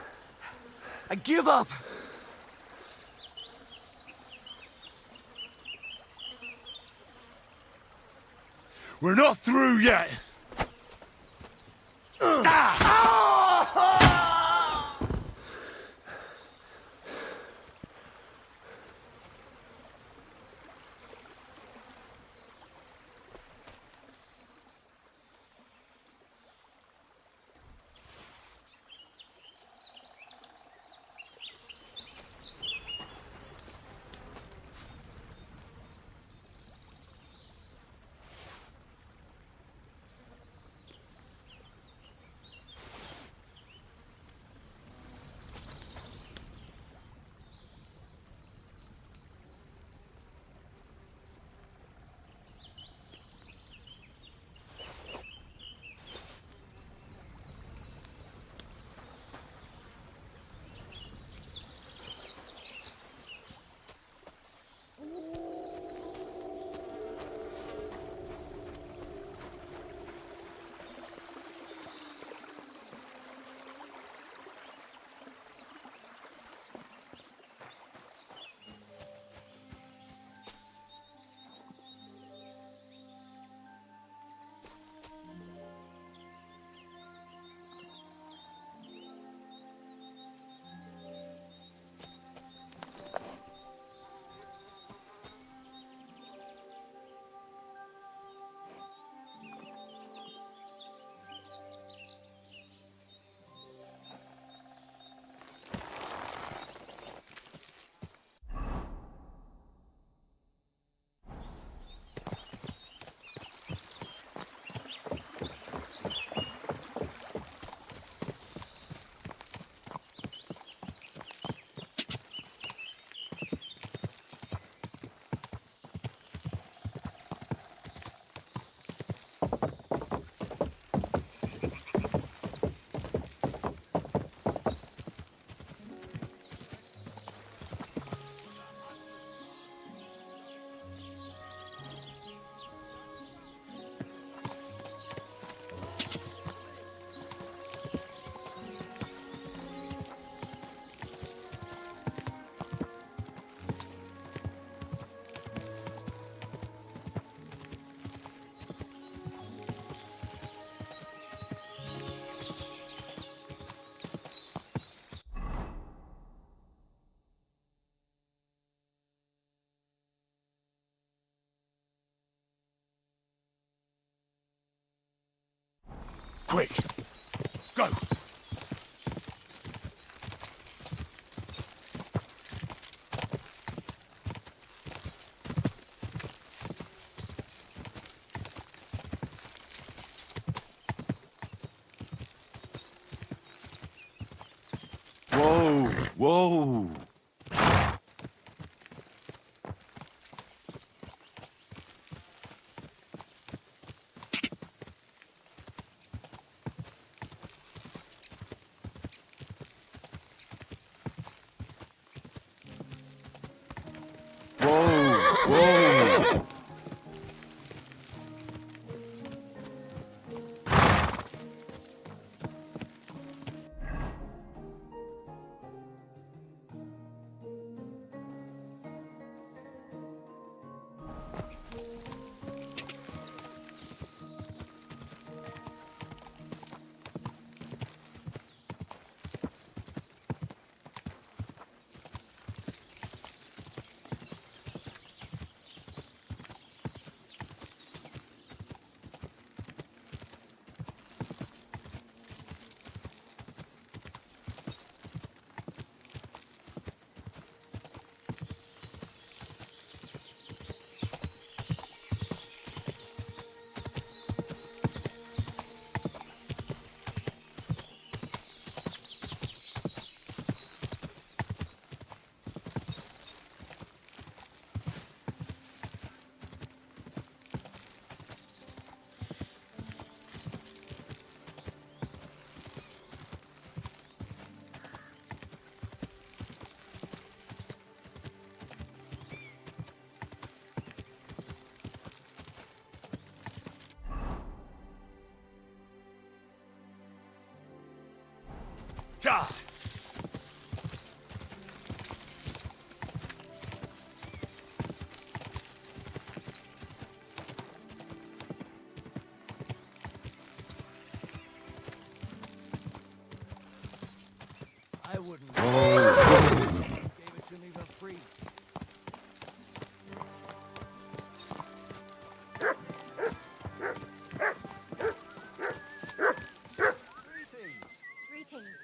I give up! We're not through yet! Quick! Go! Whoa! Whoa! Whoa! Ja! I wouldn't. Gave it to me for free. Greetings.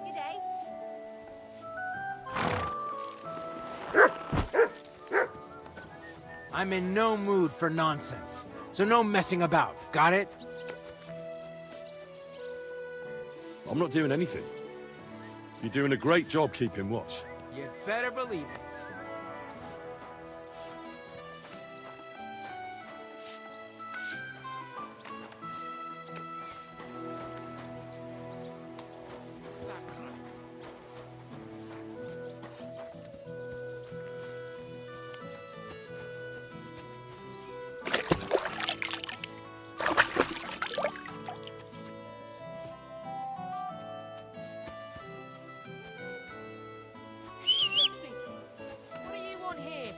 Good day. I'm in no mood for nonsense, so no messing about. Got it? I'm not doing anything. You're doing a great job keeping watch. You'd better believe it. What do you want here?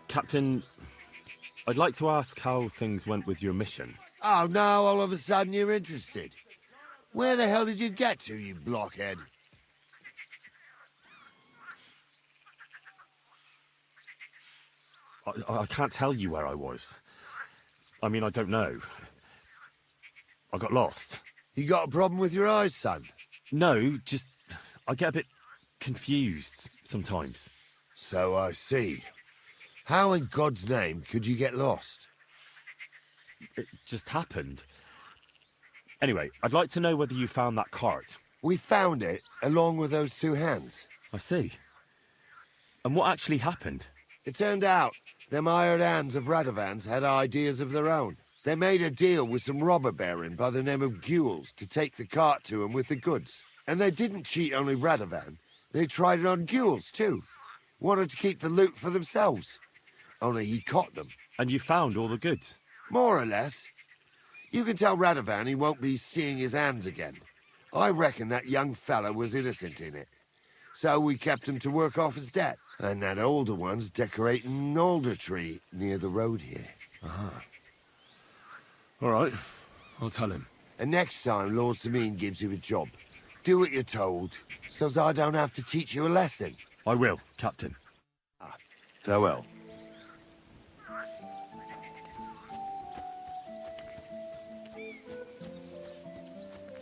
Captain, I'd like to ask how things went with your mission. Oh, now all of a sudden you're interested. Where the hell did you get to, you blockhead? I can't tell you where I was. I mean, I don't know. I got lost. You got a problem with your eyes, son? No, just... I get a bit confused sometimes. So I see. How in God's name could you get lost? It just happened. Anyway, I'd like to know whether you found that cart. We found it, along with those two hands. I see. And what actually happened? It turned out them hired hands of Radovans had ideas of their own. They made a deal with some robber baron by the name of Gules to take the cart to him with the goods. And they didn't cheat only Radovan. They tried it on Gules, too. Wanted to keep the loot for themselves. Only he caught them. And you found all the goods? More or less. You can tell Radovan he won't be seeing his hands again. I reckon that young fella was innocent in it. So we kept him to work off his debt. And that older one's decorating an alder tree near the road here. All right, I'll tell him. And next time Lord Sameen gives you a job, do what you're told, so I don't have to teach you a lesson. I will, Captain. Farewell.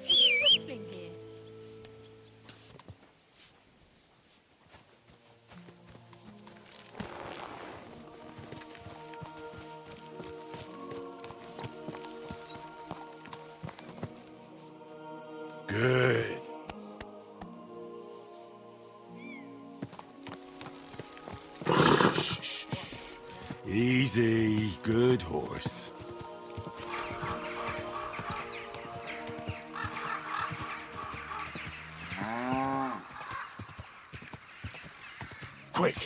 Whistling here. Good. Easy, good horse. Quick.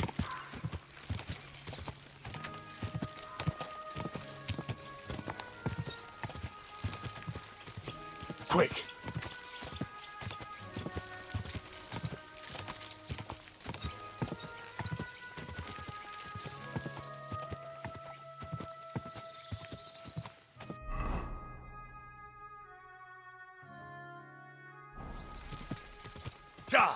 Quick. Go!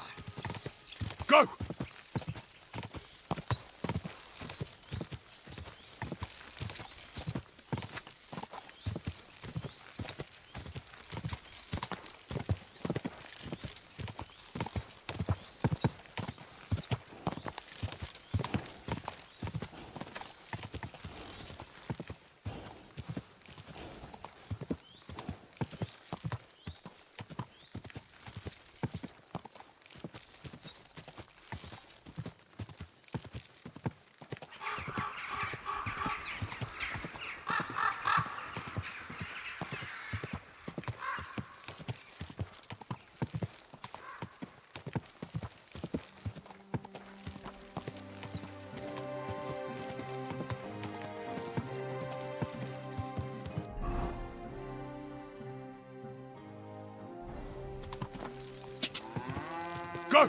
Go!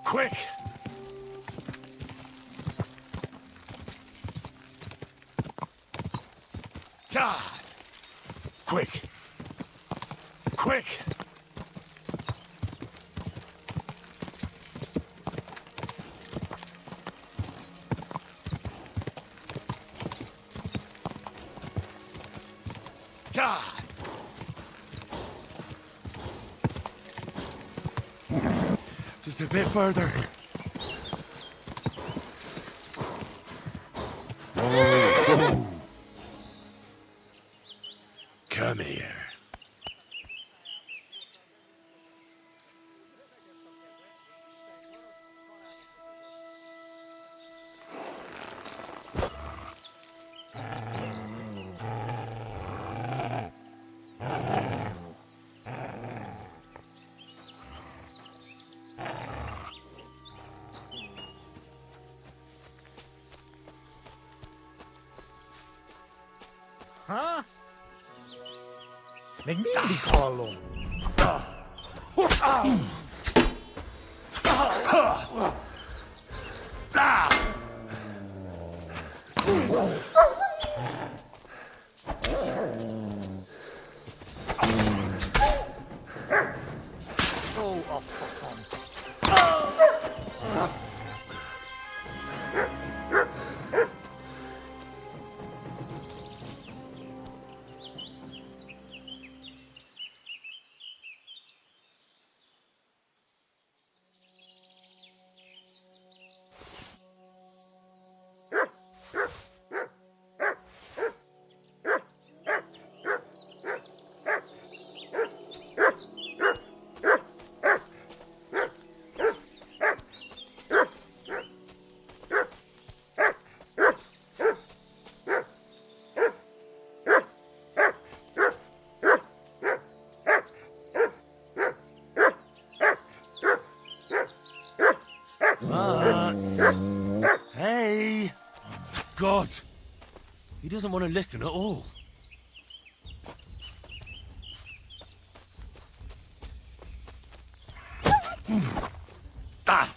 Quick! God! Quick! Quick! God! Just a bit further. Oh. Come here. Huh? Nagmindi kolong. Oh, off for some. Hey! God! He doesn't want to listen at all. Ah!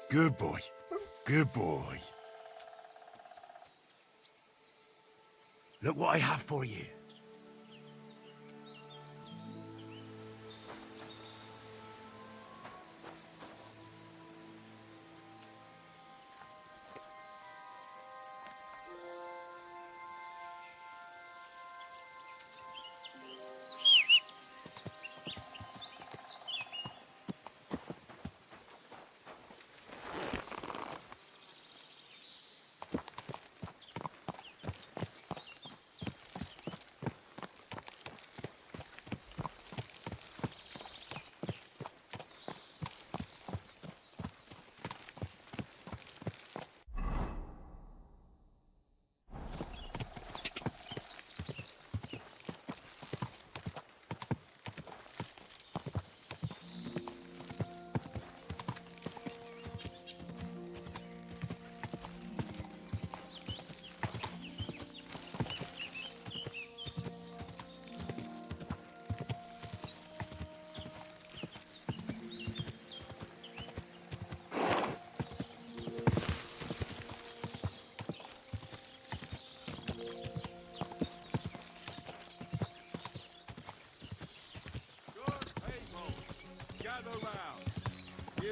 Good boy. Good boy. Look what I have for you.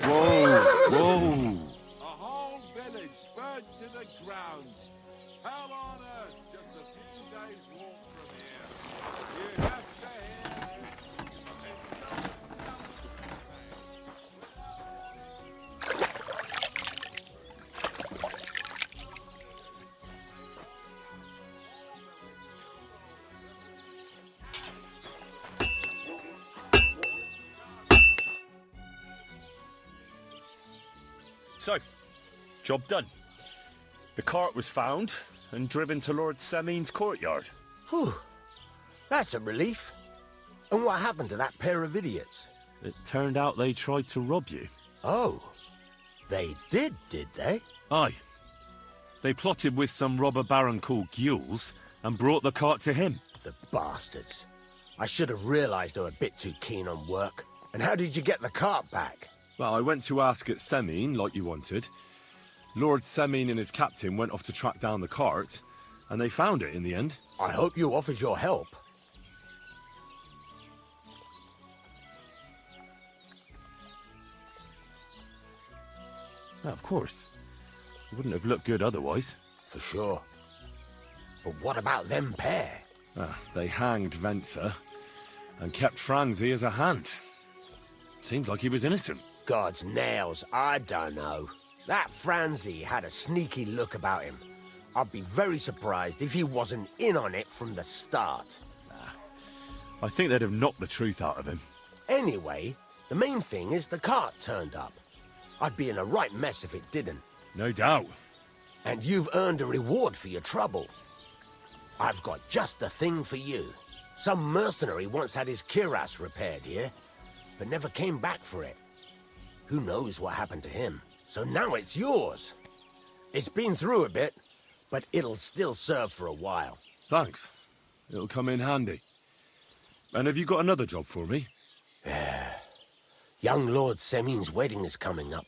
Whoa! Whoa! A whole village burnt to the ground. Hell on earth, just a few days' walk from here. You have to hear So, job done. The cart was found and driven to Lord Semin's courtyard. Whew. That's a relief. And what happened to that pair of idiots? It turned out they tried to rob you. Oh. They did they? Aye. They plotted with some robber baron called Gules and brought the cart to him. The bastards. I should have realized they were a bit too keen on work. And how did you get the cart back? Well, I went to ask at Semin, like you wanted. Lord Semin and his captain went off to track down the cart, and they found it in the end. I hope you offered your help. Of course. It wouldn't have looked good otherwise. For sure. But what about them pair? They hanged Venser and kept Franzi as a hand. Seems like he was innocent. God's nails, I don't know. That Franzi had a sneaky look about him. I'd be very surprised if he wasn't in on it from the start. I think they'd have knocked the truth out of him. Anyway, the main thing is the cart turned up. I'd be in a right mess if it didn't. No doubt. And you've earned a reward for your trouble. I've got just the thing for you. Some mercenary once had his cuirass repaired here, but never came back for it. Who knows what happened to him? So now it's yours. It's been through a bit, but it'll still serve for a while. Thanks. It'll come in handy. And have you got another job for me? Young Lord Semin's wedding is coming up,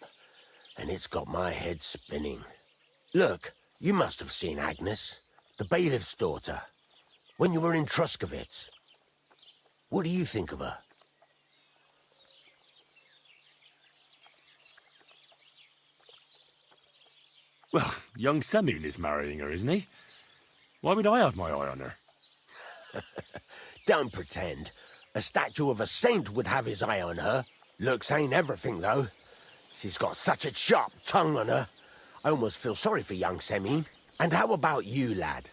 and it's got my head spinning. Look, you must have seen Agnes, the bailiff's daughter. when you were in Truskovitz. What do you think of her? Well, young Semyon is marrying her, isn't he? Why would I have my eye on her? Don't pretend. A statue of a saint would have his eye on her. Looks ain't everything, though. She's got such a sharp tongue on her. I almost feel sorry for young Semyon. And how about you, lad?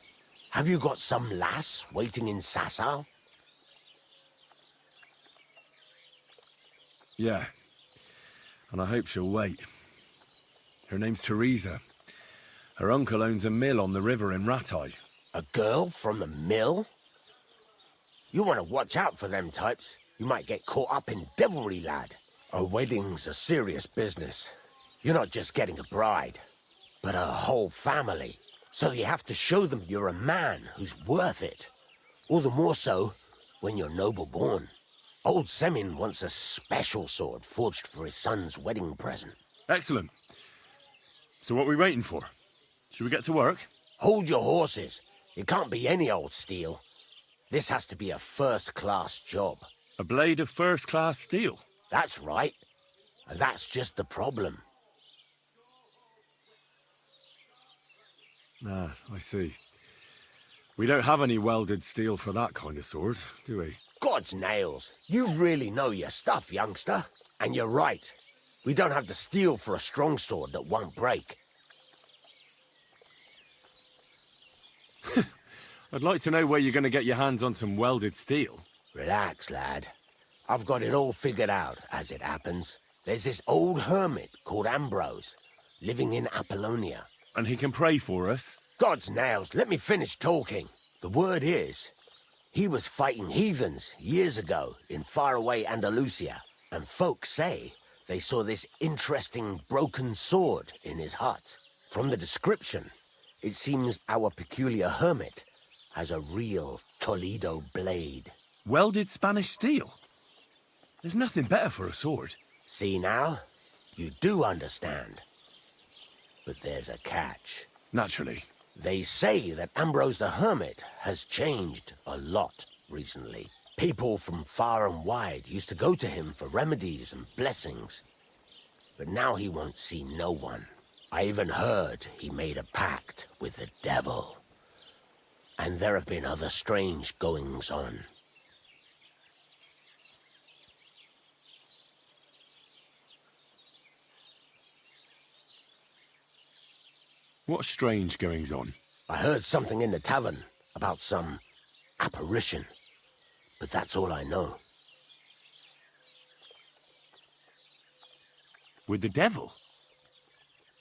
Have you got some lass waiting in Sasau? Yeah. And I hope she'll wait. Her name's Teresa. Her uncle owns a mill on the river in Ratai. A girl from the mill? You want to watch out for them types. You might get caught up in devilry, lad. A wedding's a serious business. You're not just getting a bride, but a whole family. So you have to show them you're a man who's worth it. All the more so when you're noble-born. Old Semyon wants a special sword forged for his son's wedding present. Excellent. So what are we waiting for? Should we get to work? Hold your horses. It can't be any old steel. This has to be a first-class job. A blade of first-class steel? That's right. And that's just the problem. Ah, I see. We don't have any welded steel for that kind of sword, do we? God's nails. You really know your stuff, youngster. And you're right. We don't have the steel for a strong sword that won't break. I'd like to know where you're going to get your hands on some welded steel. Relax, lad. I've got it all figured out, as it happens. There's this old hermit called Ambrose, living in Apollonia. And he can pray for us? God's nails, let me finish talking. The word is, he was fighting heathens years ago in faraway Andalusia, and folks say they saw this interesting broken sword in his hut. From the description, it seems our peculiar hermit has a real Toledo blade. Welded Spanish steel? There's nothing better for a sword. See now? You do understand. But there's a catch. Naturally. They say that Ambrose the Hermit has changed a lot recently. People from far and wide used to go to him for remedies and blessings. But now he won't see no one. I even heard he made a pact with the devil. And there have been other strange goings-on. What strange goings-on? I heard something in the tavern about some apparition. But that's all I know. With the devil?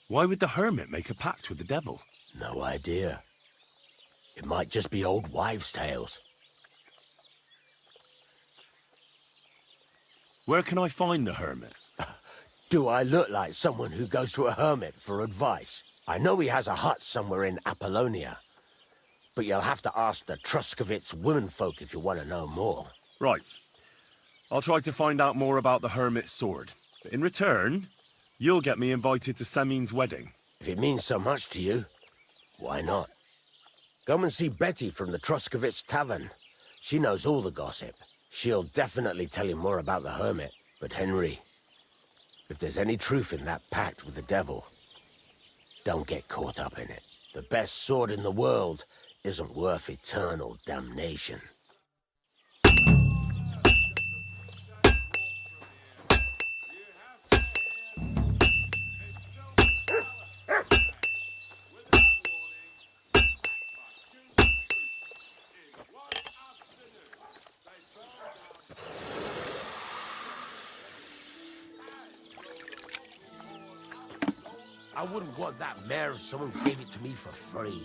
Why would the hermit make a pact with the devil? No idea. It might just be old wives' tales. Where can I find the hermit? Do I look like someone who goes to a hermit for advice? I know he has a hut somewhere in Apollonia. But you'll have to ask the Truskovitz womenfolk if you want to know more. Right. I'll try to find out more about the hermit's sword. But in return, you'll get me invited to Semyon's wedding. If it means so much to you, why not? Come and see Betty from the Truskovitz Tavern. She knows all the gossip. She'll definitely tell you more about the hermit. But Henry, if there's any truth in that pact with the devil, don't get caught up in it. The best sword in the world isn't worth eternal damnation. I wouldn't want that mare if someone gave it to me for free.